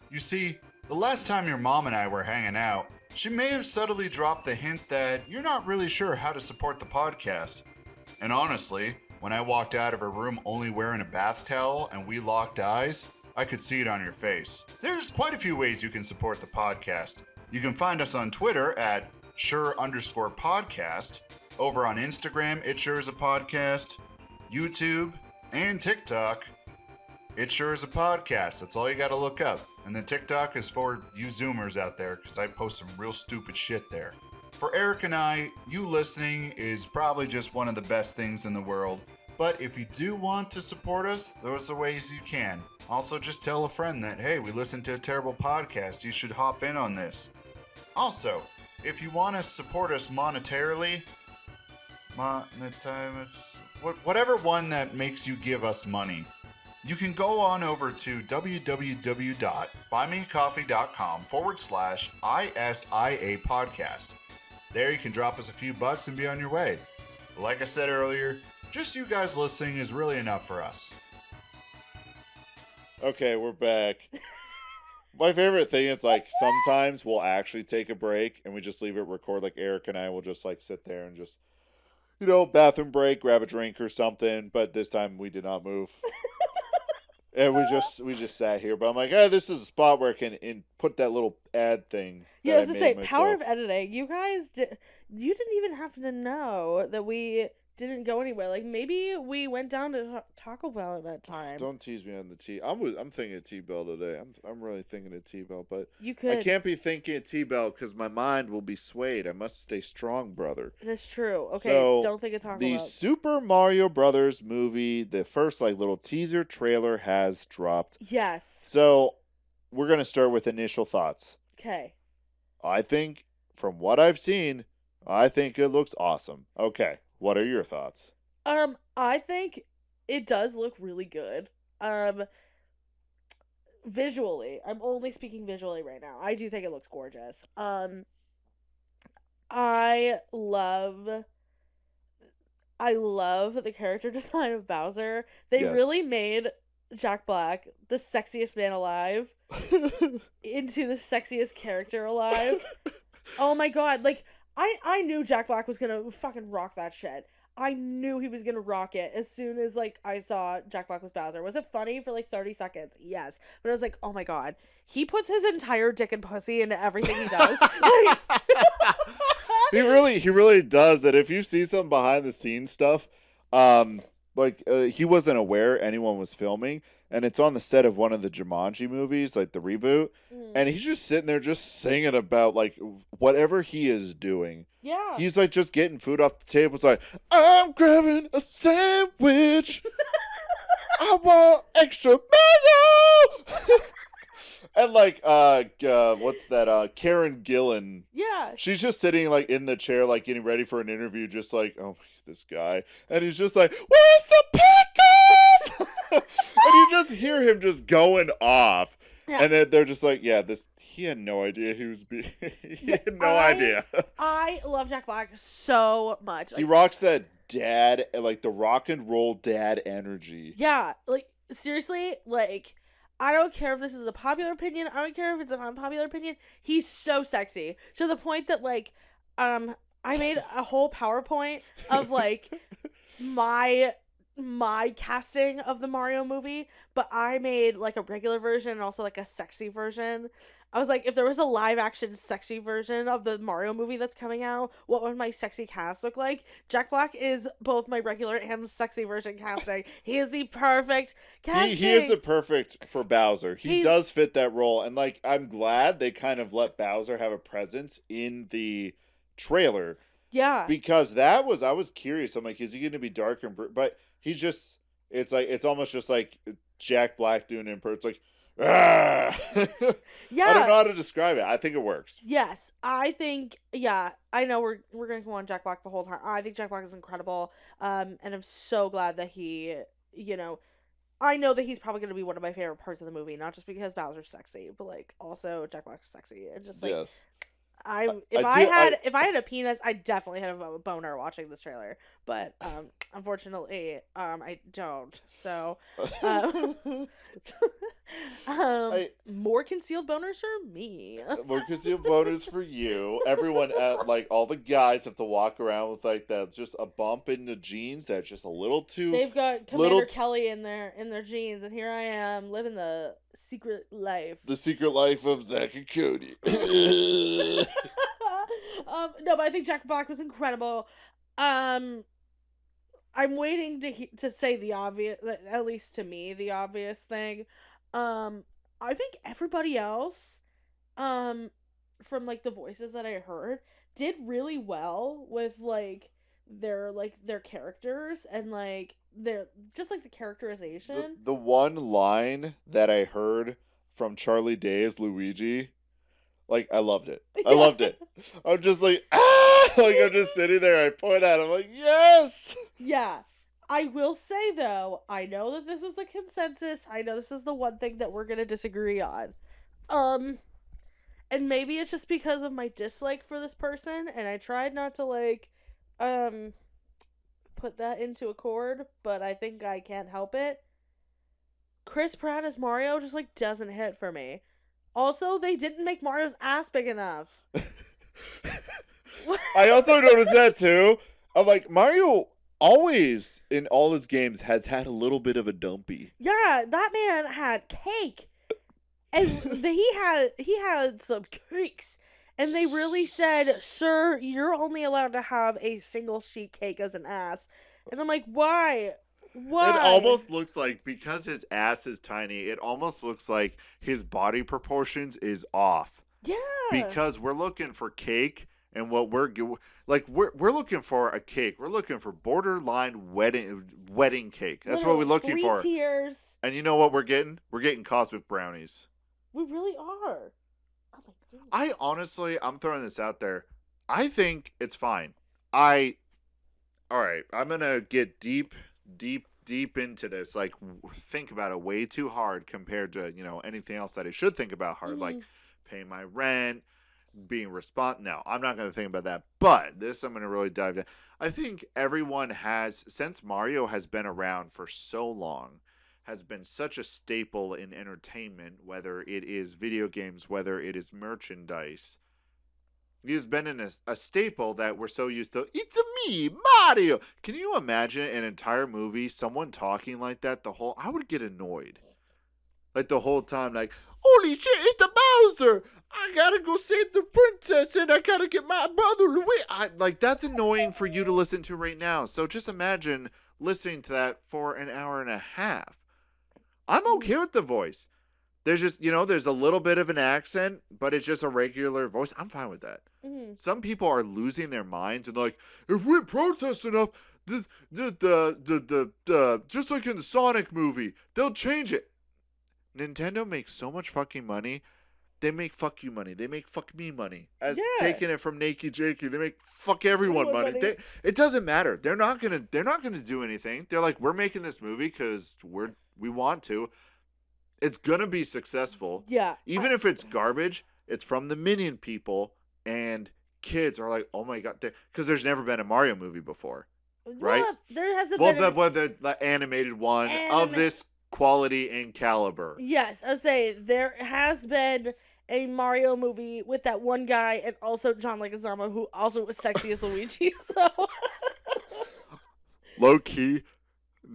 You see, the last time your mom and I were hanging out, she may have subtly dropped the hint that you're not really sure how to support the podcast. And honestly, when I walked out of her room only wearing a bath towel and we locked eyes, I could see it on your face. There's quite a few ways you can support the podcast. You can find us on Twitter at sure_podcast, over on Instagram, it sure is a podcast, YouTube, and TikTok. It sure is a podcast. That's all you gotta look up. And then TikTok is for you Zoomers out there, because I post some real stupid shit there. For Eric and I, you listening is probably just one of the best things in the world. But if you do want to support us, those are ways you can. Also, just tell a friend that, hey, we listened to a terrible podcast. You should hop in on this. Also, if you want to support us monetarily, whatever one that makes you give us money, you can go on over to www.buymeacoffee.com/ISIA podcast. There you can drop us a few bucks and be on your way. But like I said earlier, just you guys listening is really enough for us. Okay, we're back. My favorite thing is like sometimes we'll actually take a break and we just leave it record. Like Eric and I will just like sit there and just, bathroom break, grab a drink or something. But this time we did not move. And we just sat here, but I'm like, this is a spot where I can put that little ad thing. Yeah, I was to say, power of editing. You guys, you didn't even have to know that we didn't go anywhere. Like, maybe we went down to Taco Bell at that time. Don't tease me on the T. I'm thinking of T-Bell today. I'm really thinking of T-Bell, but you could. I can't be thinking of T-Bell because my mind will be swayed. I must stay strong, brother. That's true. Okay, so don't think of Taco the Bell. Super Mario Brothers movie, the first little teaser trailer has dropped. Yes. So we're gonna start with initial thoughts. Okay. I think from what I've seen, I think it looks awesome. Okay. What are your thoughts? I think it does look really good. Visually, I'm only speaking visually right now. I do think it looks gorgeous. I love the character design of Bowser. They really made Jack Black the sexiest man alive into the sexiest character alive. Oh my god, like I knew Jack Black was gonna fucking rock that shit. I knew he was gonna rock it as soon as I saw Jack Black was Bowser. Was it funny for 30 seconds? Yes. But I was like, oh my god. He puts his entire dick and pussy into everything he does. He really does. And if you see some behind the scenes stuff, he wasn't aware anyone was filming, and it's on the set of one of the Jumanji movies, the reboot, and he's just sitting there just singing about whatever he is doing. Yeah. He's just getting food off the table. It's like, I'm grabbing a sandwich. I want extra mayo. And what's that? Karen Gillan. Yeah. She's just sitting in the chair, getting ready for an interview, just oh, this guy, and he's just like, "Where's the podcast?" And you just hear him just going off, and then they're just like, "Yeah, this." He had no idea he was being. He had no idea. I love Jack Black so much. He rocks that dad, the rock and roll dad energy. Yeah, seriously, I don't care if this is a popular opinion. I don't care if it's an unpopular opinion. He's so sexy to the point that I made a whole PowerPoint of my casting of the Mario movie, but I made a regular version and also a sexy version. I was like, if there was a live action sexy version of the Mario movie that's coming out, what would my sexy cast look like? Jack Black is both my regular and sexy version casting. He is the perfect casting. He is the perfect for Bowser. He He's- does fit that role. And like, I'm glad they kind of let Bowser have a presence in the trailer. Yeah. Because I was curious. I'm like, is he going to be dark and but he's just, it's almost just like Jack Black doing it in person. It's like, ah! Yeah. I don't know how to describe it. I think it works. Yes, I think. Yeah, I know we're gonna go on Jack Black the whole time. I think Jack Black is incredible. And I'm so glad that he, I know that he's probably gonna be one of my favorite parts of the movie, not just because Bowser's sexy, but like also Jack Black's sexy, and just like Yes. if I had a penis, I definitely had a boner watching this trailer, but unfortunately, I don't. So, more concealed boners for me. More concealed bonus for you. Everyone, like all the guys, have to walk around with like that, just a bump in the jeans that's just a little too. They've got Commander Kelly in their jeans, and here I am living the secret life. The secret life of Zach and Cody. No, but I think Jack Black was incredible. I'm waiting to say the obvious, at least to me, the obvious thing. I think everybody else, from like the voices that I heard, did really well with their characters and like their just like the characterization. The one line that I heard from Charlie Day as Luigi, like, I loved it. I loved it. I'm just like, ah! Like, I'm just sitting there. I point at him, like, yes! Yeah. I will say, though, I know that this is the consensus. I know this is the one thing that we're going to disagree on. And maybe it's just because of my dislike for this person, and I tried not to, put that into a chord, but I think I can't help it. Chris Pratt as Mario just, doesn't hit for me. Also, they didn't make Mario's ass big enough. I also noticed that, too. I'm like, Mario always, in all his games, has had a little bit of a dumpy. Yeah, that man had cake. And he had some cakes. And they really said, sir, you're only allowed to have a single sheet cake as an ass. And I'm like, why? Why? It almost looks like, because his ass is tiny, it almost looks like his body proportions is off. Yeah. Because we're looking for cake, and what we're looking for a cake. We're looking for borderline wedding cake. That's what we're looking for. 3 tiers. And you know what we're getting? We're getting cosmic brownies. We really are. Oh my goodness. I'm throwing this out there. I think it's fine. All right, I'm going to get deep into this. Like, think about it way too hard compared to, anything else that I should think about hard. Mm-hmm. Like paying my rent, being responsible. No, I'm not going to think about that. But this, I'm going to really dive in. I think everyone has, since Mario has been around for so long, has been such a staple in entertainment, whether it is video games, whether it is merchandise. He has been in a staple that we're so used to. It's me, Mario. Can you imagine an entire movie, someone talking like that? I would get annoyed. Like the whole time, like, holy shit, it's the Bowser. I gotta go save the princess and I gotta get my brother Luigi. That's annoying for you to listen to right now. So just imagine listening to that for an hour and a half. I'm okay with the voice. There's just, there's a little bit of an accent, but it's just a regular voice. I'm fine with that. Mm-hmm. Some people are losing their minds and like, if we protest enough, the just like in the Sonic movie, they'll change it. Nintendo makes so much fucking money. They make fuck you money. They make fuck me money. As taking it from Nakey Jakey, they make fuck everyone money. It doesn't matter. They're not gonna do anything. They're like, we're making this movie because we want to. It's gonna be successful. Yeah. Even if it's garbage, it's from the Minion people, and kids are like, oh my god, because there's never been a Mario movie before, right? Well, there hasn't been. The animated one of this quality and caliber. Yes, I would say there has been a Mario movie with that one guy and also John Leguizamo, who also was sexy as Luigi. So low key.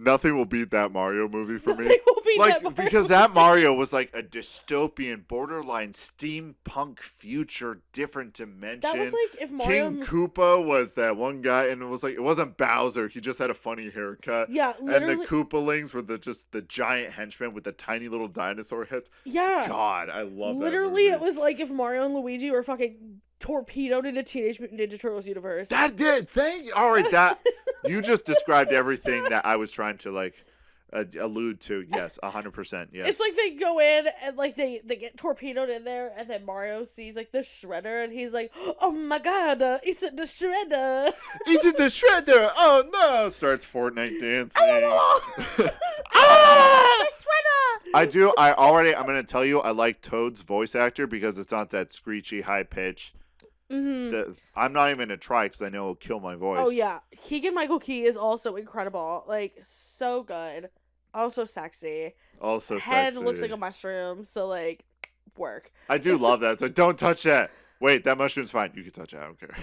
nothing will beat that Mario movie for me. Nothing will beat Like that Mario because that Mario was like a dystopian, borderline steampunk future, different dimension. That was like if Mario. King Koopa was that one guy, and it was like it wasn't Bowser. He just had a funny haircut. Yeah, And literally. the Koopalings were the giant henchmen with the tiny little dinosaur heads. Yeah. God, I love that. Literally, movie. it was like if Mario and Luigi were fucking torpedoed into Teenage Mutant Ninja Turtles universe. That did. All right, that you just described everything that I was trying to like allude to. Yes, 100%. Yes. It's like they go in and like they get torpedoed in there, and then Mario sees like the shredder, and he's like, "Oh my god, is it the shredder? Is it the shredder? Oh no!" Starts Fortnite dancing. The shredder!" I'm gonna tell you, I like Toad's voice actor because it's not that screechy high pitch. Mm-hmm. I'm not even gonna try because I know it'll kill my voice. Oh yeah, Keegan-Michael Key is also incredible. Like so good, also sexy. Also Head sexy. looks like a mushroom, so like work. I do love that. It's like, don't touch that. Wait, that mushroom's fine. You can touch it. I don't care.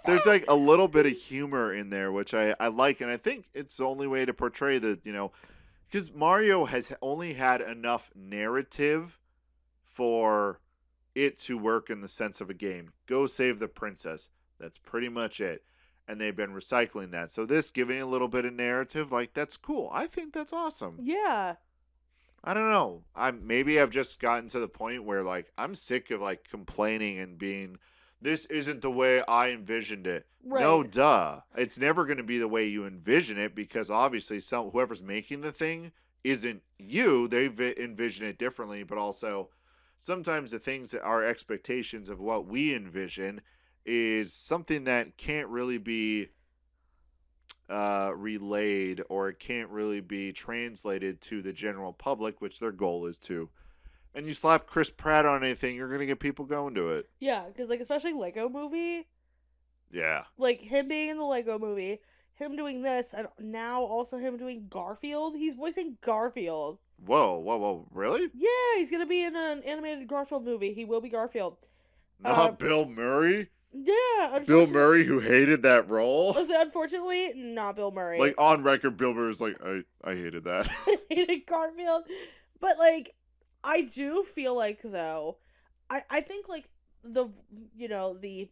There's like a little bit of humor in there, which I like, and I think it's the only way to portray the, because Mario has only had enough narrative for it to work in the sense of a game. Go save the princess. That's pretty much it. And they've been recycling that. So this giving a little bit of narrative, like, that's cool. I think that's awesome. Yeah. I don't know. Maybe I've just gotten to the point where like I'm sick of like complaining and being this isn't the way I envisioned it. Right. No, duh. It's never going to be the way you envision it because obviously whoever's making the thing isn't you. They've envisioned it differently, but also sometimes the things that our expectations of what we envision is something that can't really be relayed, or it can't really be translated to the general public, which their goal is to. And you slap Chris Pratt on anything, you're gonna get people going to it. Yeah, because like especially Lego Movie, Yeah. like him being in the Lego Movie, him doing this, and now also him doing Garfield. He's voicing Garfield. Whoa, really? Yeah, he's gonna be in an animated Garfield movie. He will be Garfield. Not Bill Murray? Yeah, Bill Murray, who hated that role? Unfortunately, not Bill Murray. Like, on record, Bill Murray's like, I hated that. hated Garfield. But, like, I do feel like, though, I think, like, the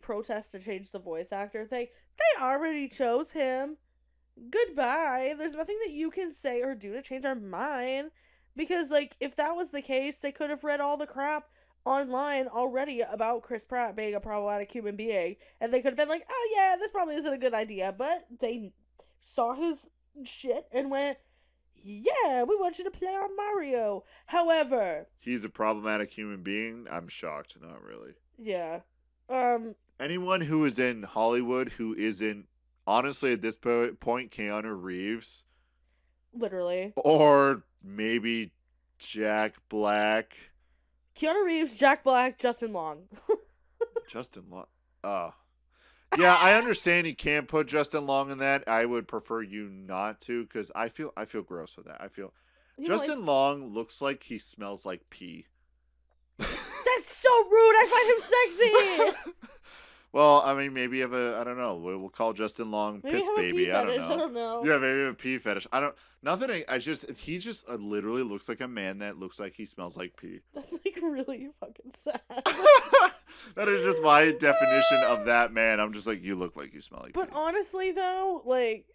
protest to change the voice actor thing, they already chose him. Goodbye. There's nothing that you can say or do to change our mind. Because, like, if that was the case, they could have read all the crap online already about Chris Pratt being a problematic human being, and they could have been like, oh yeah, this probably isn't a good idea, but they saw his shit and went, yeah, we want you to play on Mario. However, he's a problematic human being. I'm shocked. Not really. Yeah. Anyone who is in Hollywood who isn't, honestly, at this point, Keanu Reeves. Literally. Or maybe Jack Black. Keanu Reeves, Jack Black, Justin Long. Justin Long. Yeah, I understand you can't put Justin Long in that. I would prefer you not to, because I feel gross with that. I feel Justin Long looks like he smells like pee. That's so rude. I find him sexy. Well, I mean, maybe you have I don't know. We'll call Justin Long Maybe Piss have a Baby. pee I fetish, don't know. Yeah, maybe a pee fetish. He just literally looks like a man that looks like he smells like pee. That's like really fucking sad. That is just my definition of that man. I'm just like, you look like you smell like pee. But honestly, though, like,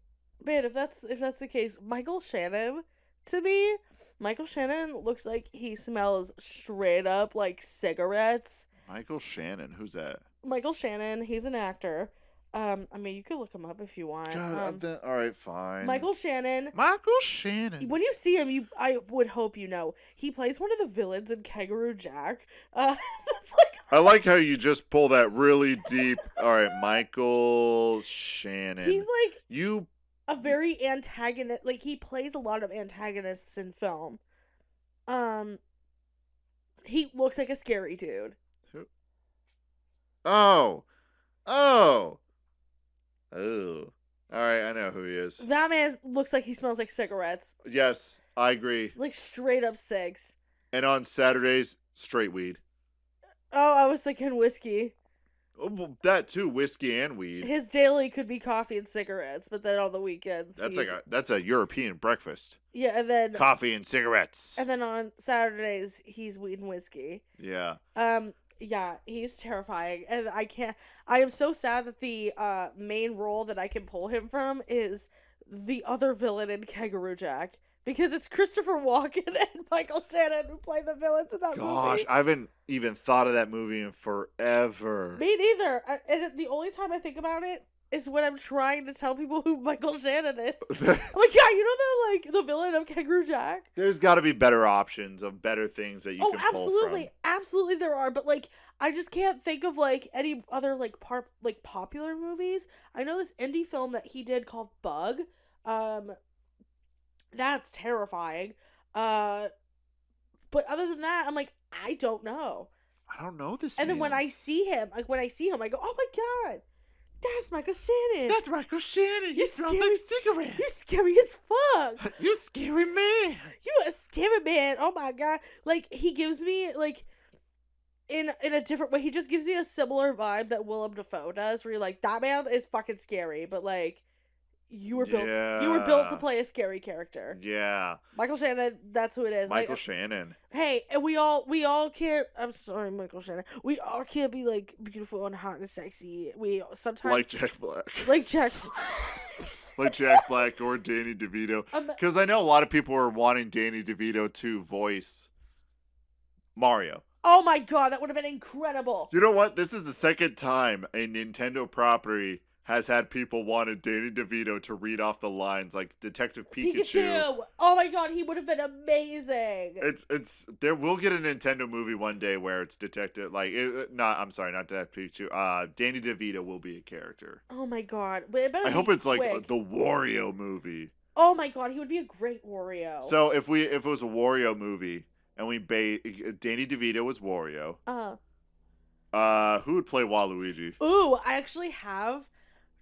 man, if that's the case, Michael Shannon, to me, Michael Shannon looks like he smells straight up like cigarettes. Michael Shannon, who's that? Michael Shannon, he's an actor. I mean, you could look him up if you want. God, all right, fine. Michael Shannon. When you see him, I would hope you know he plays one of the villains in Kangaroo Jack. It's like I like how you just pull that really deep. All right, Michael Shannon. He's like a very antagonist. Like he plays a lot of antagonists in film. He looks like a scary dude. Oh. All right, I know who he is. That man looks like he smells like cigarettes. Yes, I agree. Like straight up cigs. And on Saturdays, straight weed. Oh, I was thinking whiskey. Oh, well, that too, whiskey and weed. His daily could be coffee and cigarettes, but then on the weekends That's a European breakfast. yeah, and then Coffee and cigarettes. And then on Saturdays he's weed and whiskey. Yeah. Yeah, he's terrifying, and I am so sad that the main role that I can pull him from is the other villain in Kangaroo Jack, because it's Christopher Walken and Michael Shannon who play the villains in that movie. Gosh, I haven't even thought of that movie in forever. Me neither. And the only time I think about it is when I'm trying to tell people who Michael Shannon is. I'm like, yeah, you know the villain of Kangaroo Jack? There's got to be better options of better things that you can pull absolutely. from. Absolutely there are, but like I just can't think of like any other like popular movies. I know this indie film that he did called Bug. That's terrifying. But other than that, I'm like, I don't know. I don't know this. And then when I see him, I go, oh my god, that's Michael Shannon. That's Michael Shannon. He smells scary. like cigarettes. You're scary as fuck. You scary man. You a scary man. Oh my god. Like, he gives me, like, in a different way, he just gives me a similar vibe that Willem Dafoe does, where you're like, that man is fucking scary, but like, you were built to play a scary character. Yeah. Michael Shannon, that's who it is. Michael Shannon. Hey, and we all can't, I'm sorry, Michael Shannon. We all can't be like beautiful and hot and sexy. We sometimes like Jack Black. Like Jack like Jack Black or Danny DeVito. Because I know a lot of people are wanting Danny DeVito to voice Mario. Oh my god, that would have been incredible. You know what? This is the second time a Nintendo property has had people wanted Danny DeVito to read off the lines like Detective Pikachu. Oh my god, he would have been amazing. There will get a Nintendo movie one day where it's Detective not Detective Pikachu. Danny DeVito will be a character. Oh my god. But it better I hope it's quick. like the Wario movie. Oh my god, he would be a great Wario. So if it was a Wario movie and Danny DeVito was Wario. Who would play Waluigi? Ooh, I actually have.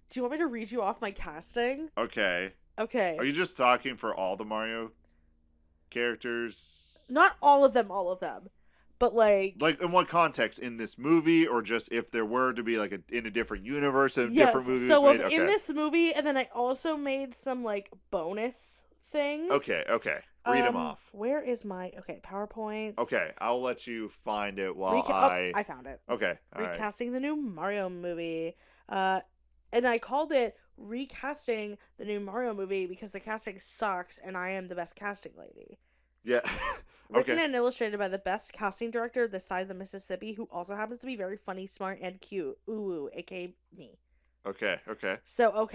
Do you want me to read you off my casting? Okay. Okay. Are you just talking for all the Mario characters? Not all of them, but like in what context? In this movie, or just if there were to be like in a different universe of yes, different movies? So made? Okay. In this movie, and then I also made some like bonus things. Okay. Read them off. Where is my PowerPoint? Okay, I'll let you find it while I found it. Okay. All Recasting the new Mario movie. And I called it Recasting the New Mario Movie because the casting sucks and I am the best casting lady. Yeah. Written and illustrated by the best casting director this side of the Mississippi, who also happens to be very funny, smart, and cute. Ooh, aka me. Okay. So,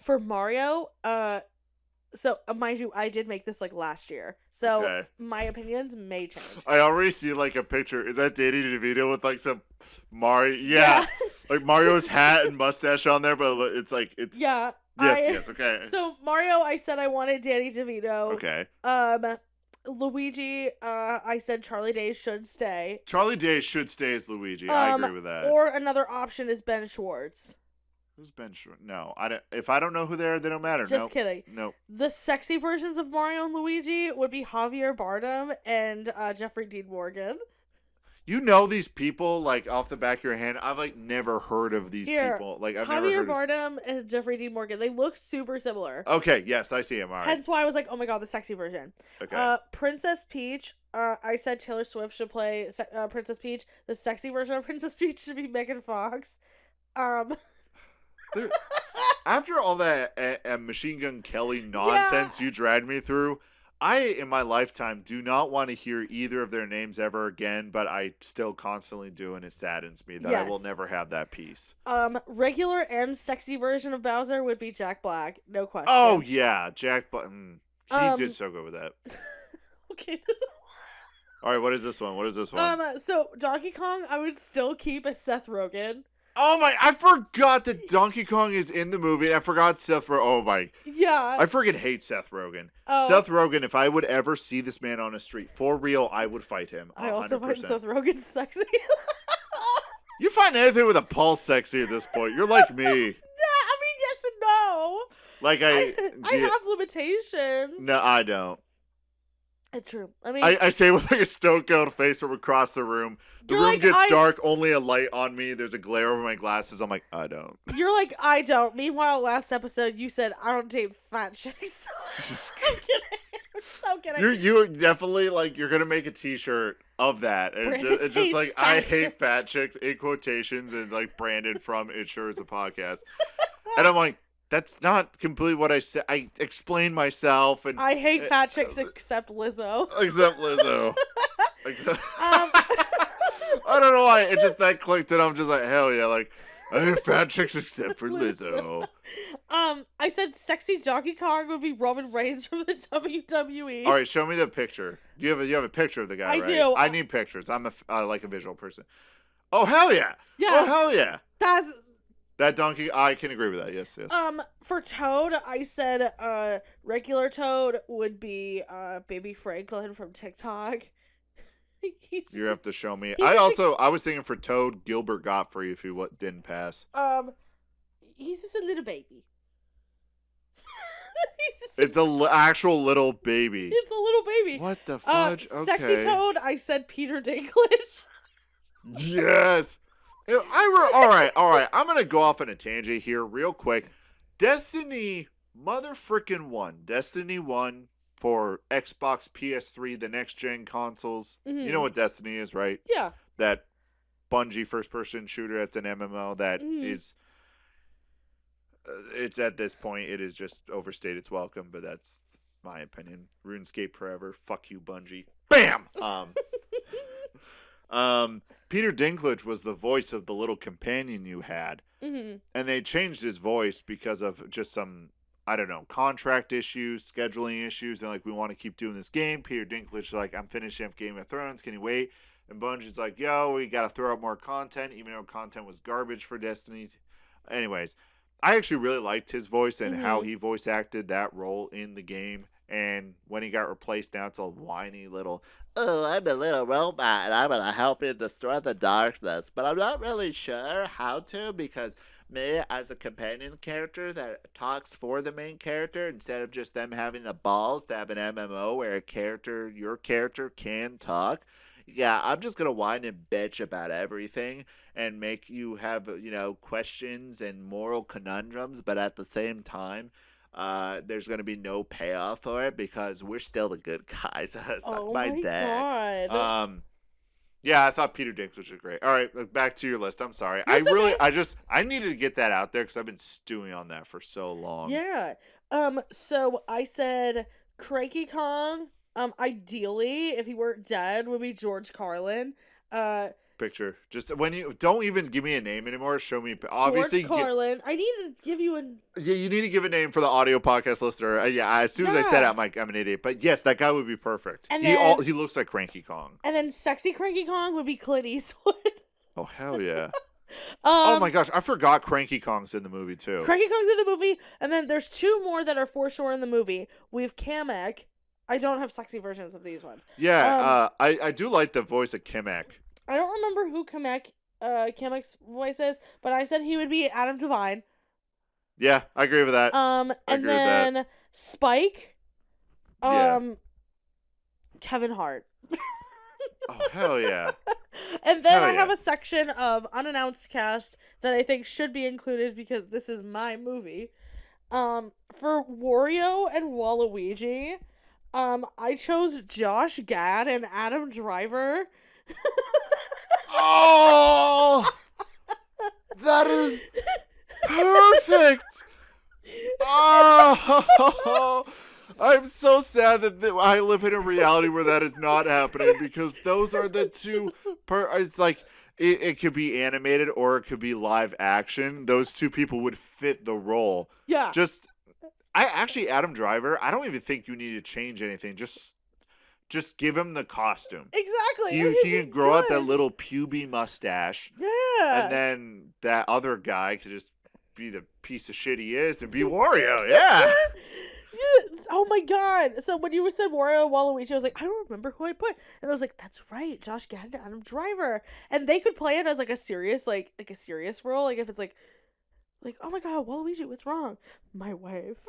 for Mario, mind you, I did make this like last year. So my opinions may change. I already see like a picture. Is that Danny DeVito with like some Mario? Yeah. Like Mario's hat and mustache on there, but it's like it's yeah. Yes, okay. So Mario, I said I wanted Danny DeVito. Okay. Luigi, I said Charlie Day should stay. Charlie Day should stay as Luigi. I agree with that. Or another option is Ben Schwartz. Who's Ben Schwartz? No, I don't. If I don't know who they are, they don't matter. Just kidding. No. The sexy versions of Mario and Luigi would be Javier Bardem and Jeffrey Dean Morgan. You know these people like off the back of your hand. I've like never heard of these people. Like I've never heard Bardem and Jeffrey Dean Morgan. They look super similar. Okay, yes, I see him. All right. Hence why I was like, oh my god, the sexy version. Okay. Princess Peach. I said Taylor Swift should play Princess Peach. The sexy version of Princess Peach should be Megan Fox. After all that Machine Gun Kelly nonsense you dragged me through, I, in my lifetime, do not want to hear either of their names ever again, but I still constantly do, and it saddens me that I will never have that peace. Regular and sexy version of Bowser would be Jack Black, no question. Oh, yeah, Jack Black. He did so good with that. Okay. All right, what is this one? So Donkey Kong, I would still keep as Seth Rogen. Oh my, I forgot that Donkey Kong is in the movie, and I forgot Seth Rogen. Oh my. Yeah. I freaking hate Seth Rogen. Oh. Seth Rogen, if I would ever see this man on a street, for real, I would fight him. 100%. I also find Seth Rogen sexy. You find anything with a pulse sexy at this point. You're like me. Yeah, I mean, yes and no. Like I have limitations. No, I don't. True. I mean, I say with like a stone-cold face from across the room. The You're room like, gets dark, only a light on me. There's a glare over my glasses. I'm like, I don't. you're like, I don't. Meanwhile, last episode, you said, I don't date fat chicks. I'm kidding. I'm so kidding. You definitely, like, you're going to make a t-shirt of that. And Brandon it's just hates like, fat I hate chicks. fat chicks, in quotations, and like Brandon from It Sure Is a Podcast. And I'm like, that's not completely what I said. I explained myself. And I hate fat chicks except Lizzo. Except Lizzo. Um, I don't know why. It just that clicked, and I'm just like, hell yeah. Like, I hate fat chicks except for Lizzo. I said sexy Donkey Kong would be Roman Reigns from the WWE. All right, show me the picture. You have a picture of the guy, I right? do. I need pictures. I'm like a visual person. Oh, hell yeah. Yeah. Oh, hell yeah. That's That donkey, I can agree with that. Yes, yes. for Toad, I said regular Toad would be Baby Franklin from TikTok. You have to show me. he's I was thinking for Toad, Gilbert Gottfried if he didn't pass. He's just a little baby. It's a actual little baby. It's a little baby. What the fudge? Okay. Sexy Toad, I said Peter Dinklage. Yes. All right. I'm gonna go off on a tangent here, real quick. Destiny, motherfrickin' 1. Destiny 1 for Xbox, PS3, the next gen consoles. Mhm. You know what Destiny is, right? Yeah. That Bungie first-person shooter. That's an MMO that is. It's at this point, it is just overstayed its welcome, but that's my opinion. RuneScape forever. Fuck you, Bungie. Bam. Peter Dinklage was the voice of the little companion you had, and they changed his voice because of just some, I don't know, contract issues, scheduling issues, and like, we want to keep doing this game. Peter Dinklage like, I'm finishing up Game of Thrones. Can you wait? And Bungie's like, yo, we got to throw out more content, even though content was garbage for Destiny. Anyways, I actually really liked his voice and how he voice acted that role in the game. And when he got replaced, now it's a whiny little, oh, I'm a little robot and I'm going to help you destroy the darkness. But I'm not really sure how to, because me as a companion character that talks for the main character, instead of just them having the balls to have an MMO where your character can talk. Yeah, I'm just going to whine and bitch about everything and make you have, questions and moral conundrums. But at the same time, there's going to be no payoff for it because we're still the good guys. Suck my dick. God. Yeah, I thought Peter Dinklage was great. All right, back to your list. I'm sorry. I needed to get that out there because I've been stewing on that for so long. Yeah. So I said Cranky Kong. Ideally, if he weren't dead, would be George Carlin. Picture. Just when you don't even give me a name anymore. Show me. Obviously, George Carlin. I need to give you an. Yeah, you need to give a name for the audio podcast listener. As soon as I said it, I'm like, I'm an idiot. But yes, that guy would be perfect. And he looks like Cranky Kong. And then sexy Cranky Kong would be Clint Eastwood. Oh hell yeah. Oh my gosh, I forgot Cranky Kong's in the movie too. Cranky Kong's in the movie, and then there's 2 more that are for sure in the movie. We have Kamek. I don't have sexy versions of these ones. Yeah, I do like the voice of Kamek. I don't remember who Kamek's voice is, but I said he would be Adam Devine. Yeah, I agree with that. And then Spike, Kevin Hart. Oh hell yeah! And then I have a section of unannounced cast that I think should be included because this is my movie. For Wario and Waluigi, I chose Josh Gad and Adam Driver. Oh, that is perfect. Oh, I'm so sad that I live in a reality where that is not happening, because those are the two. It's like it could be animated or it could be live action. Those two people would fit the role. Yeah. Adam Driver, I don't even think you need to change anything. Just give him the costume. Exactly. He can grow out that little puby mustache. Yeah. And then that other guy could just be the piece of shit he is and be Wario. Yeah. Yes. Oh my god. So when you said Wario and Waluigi, I was like, I don't remember who I put. And I was like, that's right, Josh Gad and Adam Driver. And they could play it as like a serious role. Like if it's like, oh my god, Waluigi, what's wrong? My wife.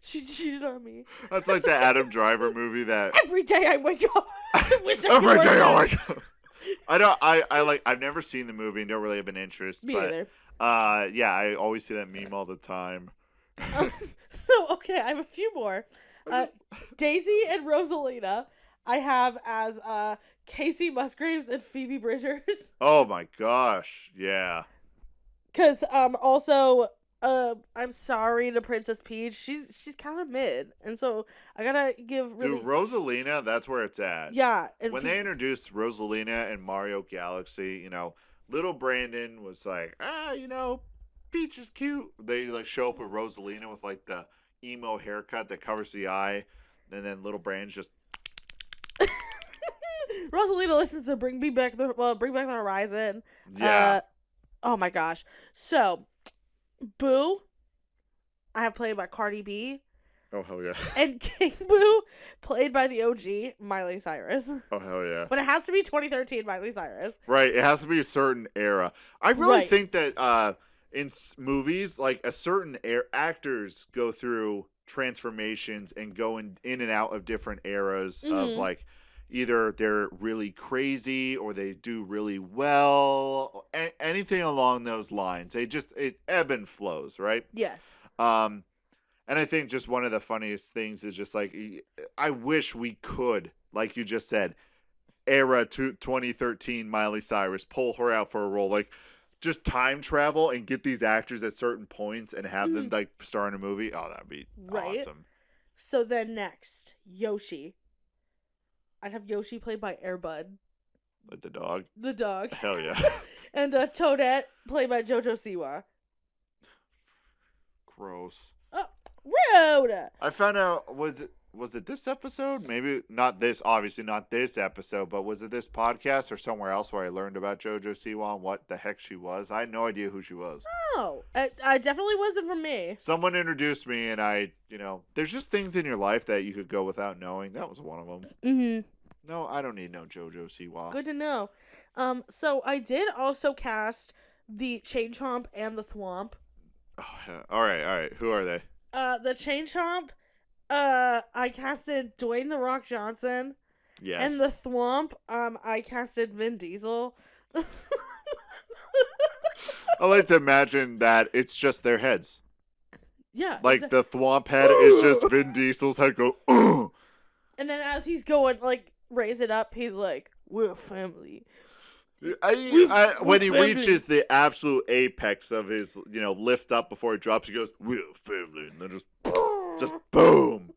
She cheated on me. That's like the Adam Driver movie that Every day I wake up. I wish I every could day work I out. wake up. I don't. I like. I've never seen the movie and don't really have an interest. Me but, either. Yeah, I always see that meme all the time. So, okay, I have a few more. Daisy and Rosalina, I have as Casey Musgraves and Phoebe Bridgers. Oh my gosh, yeah. Because also, I'm sorry to Princess Peach. She's kind of mid, and so I gotta give really. Dude, Rosalina, that's where it's at. Yeah, and When they introduced Rosalina and Mario Galaxy, little Brandon was like, Peach is cute. They like show up with Rosalina with like the emo haircut that covers the eye, and then little Brandon's just. Rosalina listens to Bring Back the Horizon. Yeah. Oh my gosh. So, Boo, I have played by Cardi B. Oh hell yeah. And King Boo, played by the OG Miley Cyrus. Oh hell yeah. But it has to be 2013 Miley Cyrus. Right. It has to be a certain era. I really Right. think that in movies, like a certain actors go through transformations and go in and out of different eras of like either they're really crazy or they do really well, anything along those lines. It ebb and flows, right? Yes. And I think just one of the funniest things is just like, I wish we could, like you just said, era 2013 Miley Cyrus, pull her out for a role, like just time travel and get these actors at certain points and have them like star in a movie. Oh, that'd be awesome. So then next, Yoshi. I'd have Yoshi played by Airbud. Like the dog. The dog. Hell yeah. And Toadette played by JoJo Siwa. Gross. Oh, rude! I found out, was it this episode? Maybe not this, obviously not this episode, but was it this podcast or somewhere else where I learned about JoJo Siwa and what the heck she was? I had no idea who she was. Oh, I definitely wasn't from me. Someone introduced me and there's just things in your life that you could go without knowing. That was one of them. Mm-hmm. No, I don't need no JoJo Siwa. Good to know. So I did also cast the Chain Chomp and the Thwomp. Oh, yeah. All right. Who are they? The Chain Chomp, I casted Dwayne The Rock Johnson. Yes. And the Thwomp, I casted Vin Diesel. I like to imagine that it's just their heads. Yeah. Like the Thwomp head is just Vin Diesel's head go, Ugh! And then as he's going, like, raise it up, he's like, we're a family. When he family. reaches the absolute apex of his, lift up before he drops, he goes, we're a family. And then just boom.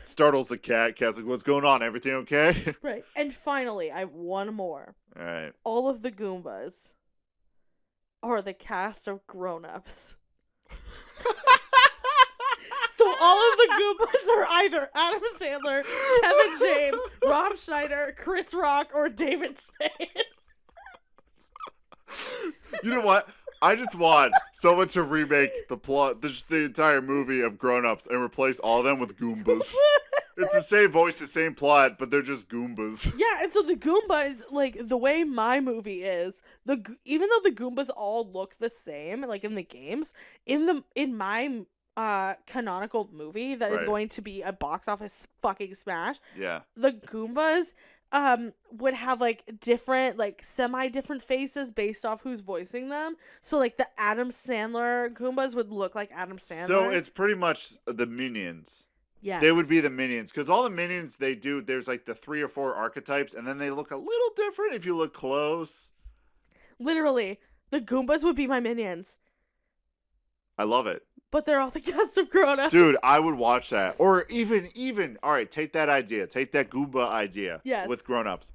Startles the cat. Cat's like, what's going on? Everything okay? Right. And finally, I have one more. All right. All of the Goombas are the cast of Grown Ups. So all of the Goombas are either Adam Sandler, Kevin James, Rob Schneider, Chris Rock, or David Spade. You know what? I just want someone to remake the plot, the entire movie of Grown Ups and replace all of them with Goombas. It's the same voice, the same plot, but they're just Goombas. Yeah, and so the Goombas, like, the way my movie is, even though the Goombas all look the same, like in the games, in my canonical movie that is Right. going to be a box office fucking smash, Yeah. the Goombas would have like different, like semi-different faces based off who's voicing them. So like the Adam Sandler Goombas would look like Adam Sandler. So it's pretty much the Minions. Yes. They would be the Minions, because all the Minions they do, there's like the 3 or 4 archetypes, and then they look a little different if you look close. Literally, the Goombas would be my minions, I love it. but they're all the cast of Grown Ups. Dude, I would watch that. Or even, all right, take that idea. Take that Goomba idea Yes. with grown-ups.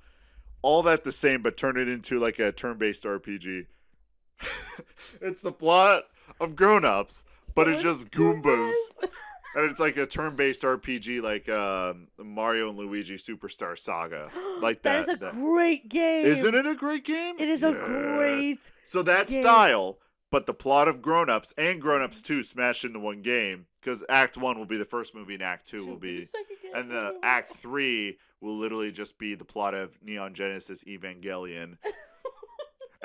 All that the same, but turn it into like a turn-based RPG. It's the plot of grown-ups, but it's just Goombas. And it's like a turn-based RPG like Mario and Luigi Superstar Saga. Like that. That is a great game. Isn't it a great game? It is a great So that game. style, but the plot of Grown Ups and Grown Ups 2 smashed into one game, because Act 1 will be the first movie and Act 2 will be, second game. and the Act 3 will literally just be the plot of Neon Genesis Evangelion.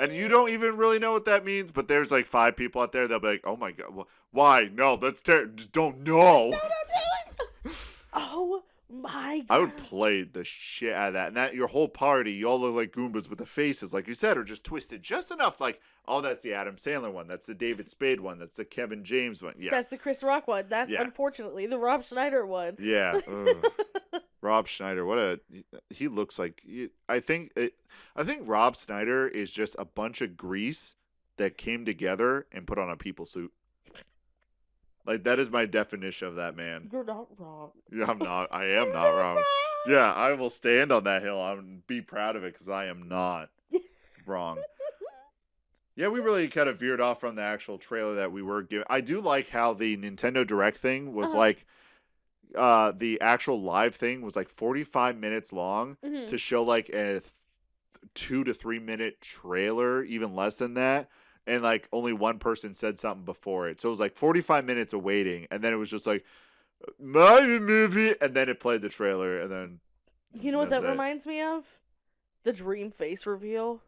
And you don't even really know what that means, but there's like 5 people out there. They'll be like, "Oh my god, why? No, that's terrible. Just don't know." No, don't do it. Oh my god. I would play the shit out of that. And that your whole party, you all look like Goombas, but the faces, like you said, are just twisted just enough. Like, oh, that's the Adam Sandler one. That's the David Spade one. That's the Kevin James one. Yeah. That's the Chris Rock one. That's unfortunately the Rob Schneider one. Yeah. Rob Schneider, he looks like. I think Rob Schneider is just a bunch of grease that came together and put on a people suit. Like, that is my definition of that man. You're not wrong. Yeah, I'm not. I am not wrong. Yeah, I will stand on that hill and be proud of it because I am not wrong. Yeah, we really kind of veered off from the actual trailer that we were given. I do like how the Nintendo Direct thing was like, the actual live thing was like 45 minutes long to show like a 2 to 3 minute trailer, even less than that. And like only one person said something before it. So it was like 45 minutes of waiting. And then it was just like, my movie. And then it played the trailer. And then. You know what that reminds me of? The Dream face reveal.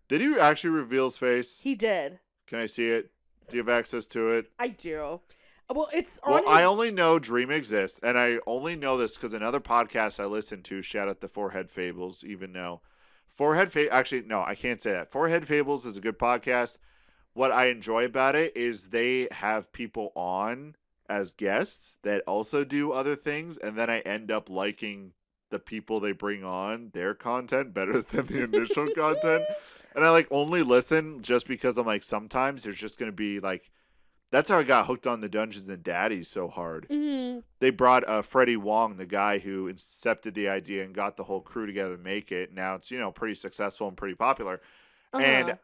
Did he actually reveal his face? He did. Can I see it? Do you have access to it? I do. Well, it's on Well, I only know Dream exists. And I only know this because another podcast I listened to, shout out the Forehead Fables, even though. Actually, no, I can't say that. Forehead Fables is a good podcast. What I enjoy about it is they have people on as guests that also do other things, and then I end up liking the people they bring on, their content, better than the initial content. And I like only listen just because I'm like, sometimes there's just going to be like, that's how I got hooked on the Dungeons and Daddies so hard. Mm-hmm. They brought Freddie Wong, the guy who incepted the idea and got the whole crew together to make it. Now it's, pretty successful and pretty popular. And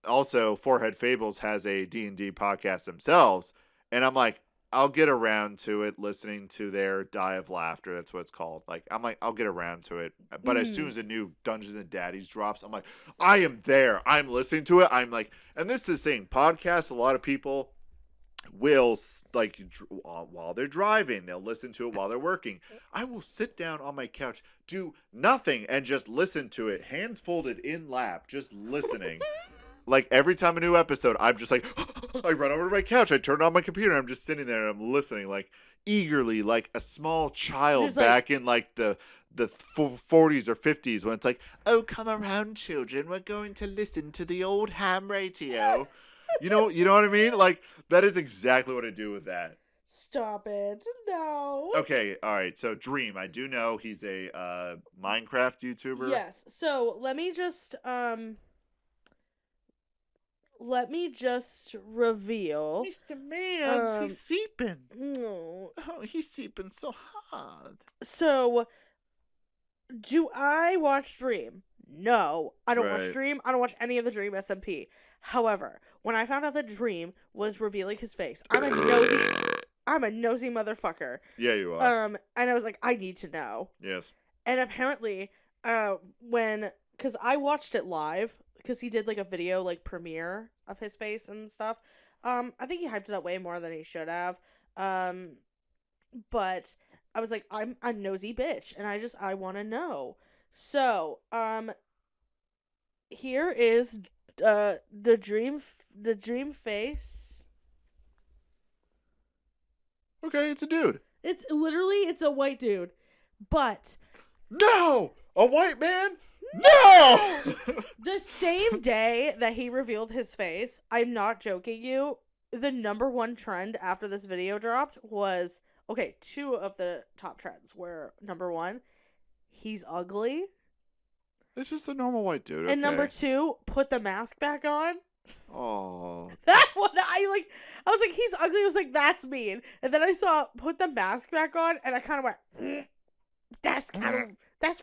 also, Forehead Fables has a D&D podcast themselves, and I'm like, I'll get around to it listening to their Die of Laughter. That's what it's called. Like, I'm like, I'll get around to it. But as soon as a new Dungeons and Daddies drops, I'm like, I am there. I'm listening to it. I'm like, and this is the thing. Podcasts, a lot of people will, like, while they're driving, they'll listen to it while they're working. I will sit down on my couch, do nothing, and just listen to it, hands folded in lap, just listening. Like, every time a new episode, I'm just like, I run over to my couch, I turn on my computer, I'm just sitting there and I'm listening, like, eagerly, like a small child back in, like, the 40s or 50s when it's like, oh, come around, children, we're going to listen to the old ham radio. You know what I mean? Like, that is exactly what I do with that. Stop it. No. Okay, all right. So, Dream, I do know he's a Minecraft YouTuber. Yes. So, let me just reveal. Mr. Man, he's seeping. No. Oh, he's seeping so hard. So, do I watch Dream? No, I don't watch Dream. I don't watch any of the Dream SMP. However, when I found out that Dream was revealing his face, I'm a nosy motherfucker. Yeah, you are. And I was like, I need to know. Yes. And apparently, because I watched it live, because he did like a video like premiere of his face and stuff. I think he hyped it up way more than he should have. But I was like, I'm a nosy bitch, and I want to know. So, here is the dream face. Okay, it's a dude. It's a white dude. But no, a white man? No! The same day that he revealed his face, I'm not joking you, the number one trend after this video dropped was, okay, 2 of the top trends were, number 1, he's ugly. It's just a normal white dude. And number 2, put the mask back on. Oh. That one, I was like, he's ugly. I was like, that's mean. And then I saw put the mask back on, and I kind of went, that's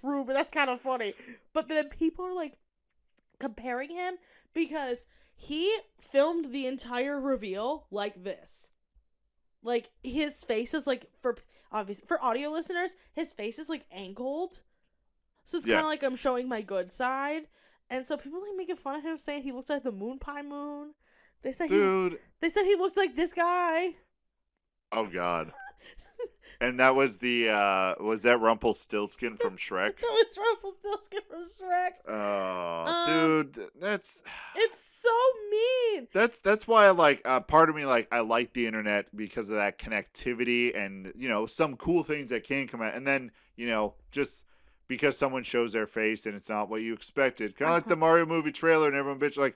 rude, but that's kind of funny. But then people are like comparing him because he filmed the entire reveal like this. Like, his face is like, for audio listeners, his face is like angled. So it's kind of like I'm showing my good side. And so people like making fun of him, saying he looks like the Moon Pie Moon. They said he looked like this guy. Oh God. And that was was that Rumpelstiltskin from Shrek? That was Rumpelstiltskin from Shrek. Oh, dude, It's so mean. that's why I like part of me like I like the internet because of that connectivity and some cool things that can come out, and then just because someone shows their face and it's not what you expected, kind of like the Mario movie trailer, and everyone bitch like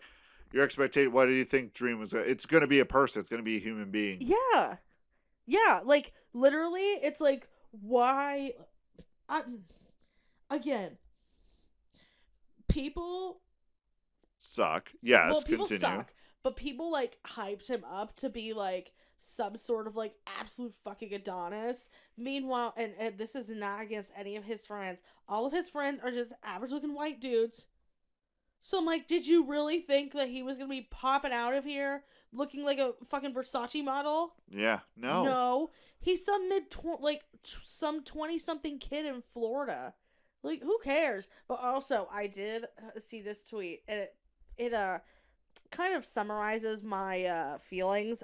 your expectation. What did you think Dream was? It's gonna be a person. It's gonna be a human being. Yeah, like literally, it's like why? Again, people suck. Yes, well, people continue. suck, but people like hyped him up to be like some sort of like absolute fucking Adonis. Meanwhile, and this is not against any of his friends. All of his friends are just average looking white dudes. So I'm like, did you really think that he was gonna be popping out of here looking like a fucking Versace model? Yeah, no. No, he's some some 20-something kid in Florida. Like, who cares? But also, I did see this tweet, and it kind of summarizes my feelings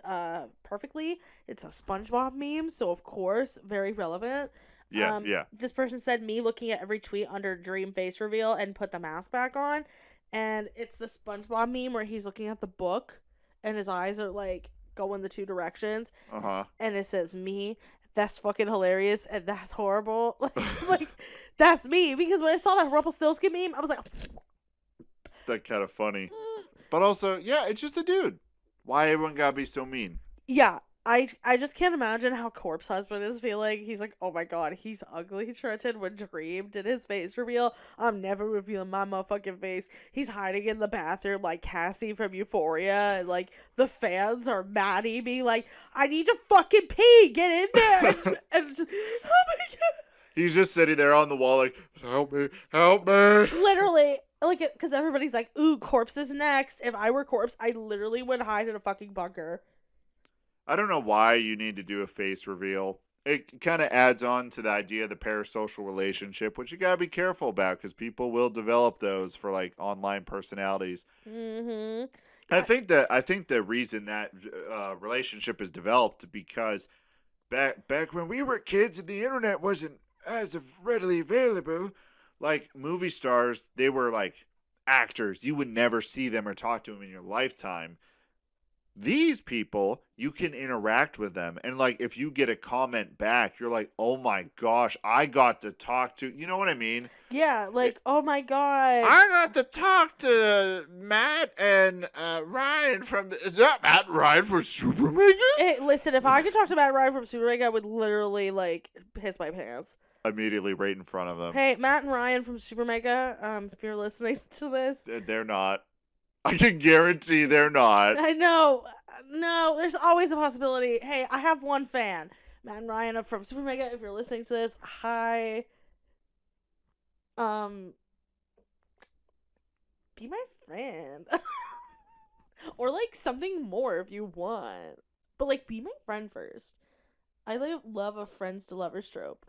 perfectly. It's a SpongeBob meme, so of course, very relevant. Yeah. This person said, me looking at every tweet under Dream face reveal and put the mask back on. And it's the SpongeBob meme where he's looking at the book and his eyes are like going the two directions. And it says, me, that's fucking hilarious and that's horrible. Like that's me. Because when I saw that Rumpelstiltskin meme, I was like, that's kind of funny. But also, yeah, it's just a dude. Why everyone gotta be so mean? Yeah. I just can't imagine how Corpse Husband is feeling. He's like, oh my god, he's ugly, Trenton. When Dream did his face reveal, I'm never revealing my motherfucking face. He's hiding in the bathroom like Cassie from Euphoria, and like the fans are Maddie being like, I need to fucking pee, get in there. and just, oh my god. He's just sitting there on the wall like, help me. Literally. Like, because everybody's like, ooh, Corpse is next. If I were Corpse, I literally would hide in a fucking bunker. I don't know why you need to do a face reveal. It kind of adds on to the idea of the parasocial relationship, which you gotta be careful about because people will develop those for like online personalities. Mm-hmm. I think the reason that relationship is developed because back when we were kids and the internet wasn't as readily available, like movie stars, they were like actors. You would never see them or talk to them in your lifetime. These people, you can interact with them. And, like, if you get a comment back, you're like, oh, my gosh, I got to talk to... You know what I mean? Yeah, like, oh, my God. I got to talk to Matt and Ryan from... Is that Matt and Ryan from Super Mega? Hey, listen, if I could talk to Matt and Ryan from Super Mega, I would literally, like, piss my pants. Immediately right in front of them. Hey, Matt and Ryan from Super Mega, if you're listening to this... They're not. I can guarantee they're not. I know. No, there's always a possibility. Hey, I have one fan. Matt and Ryan from Super Mega, if you're listening to this, hi. Be my friend. Or, like, something more if you want. But, like, be my friend first. I love a friends to lovers trope.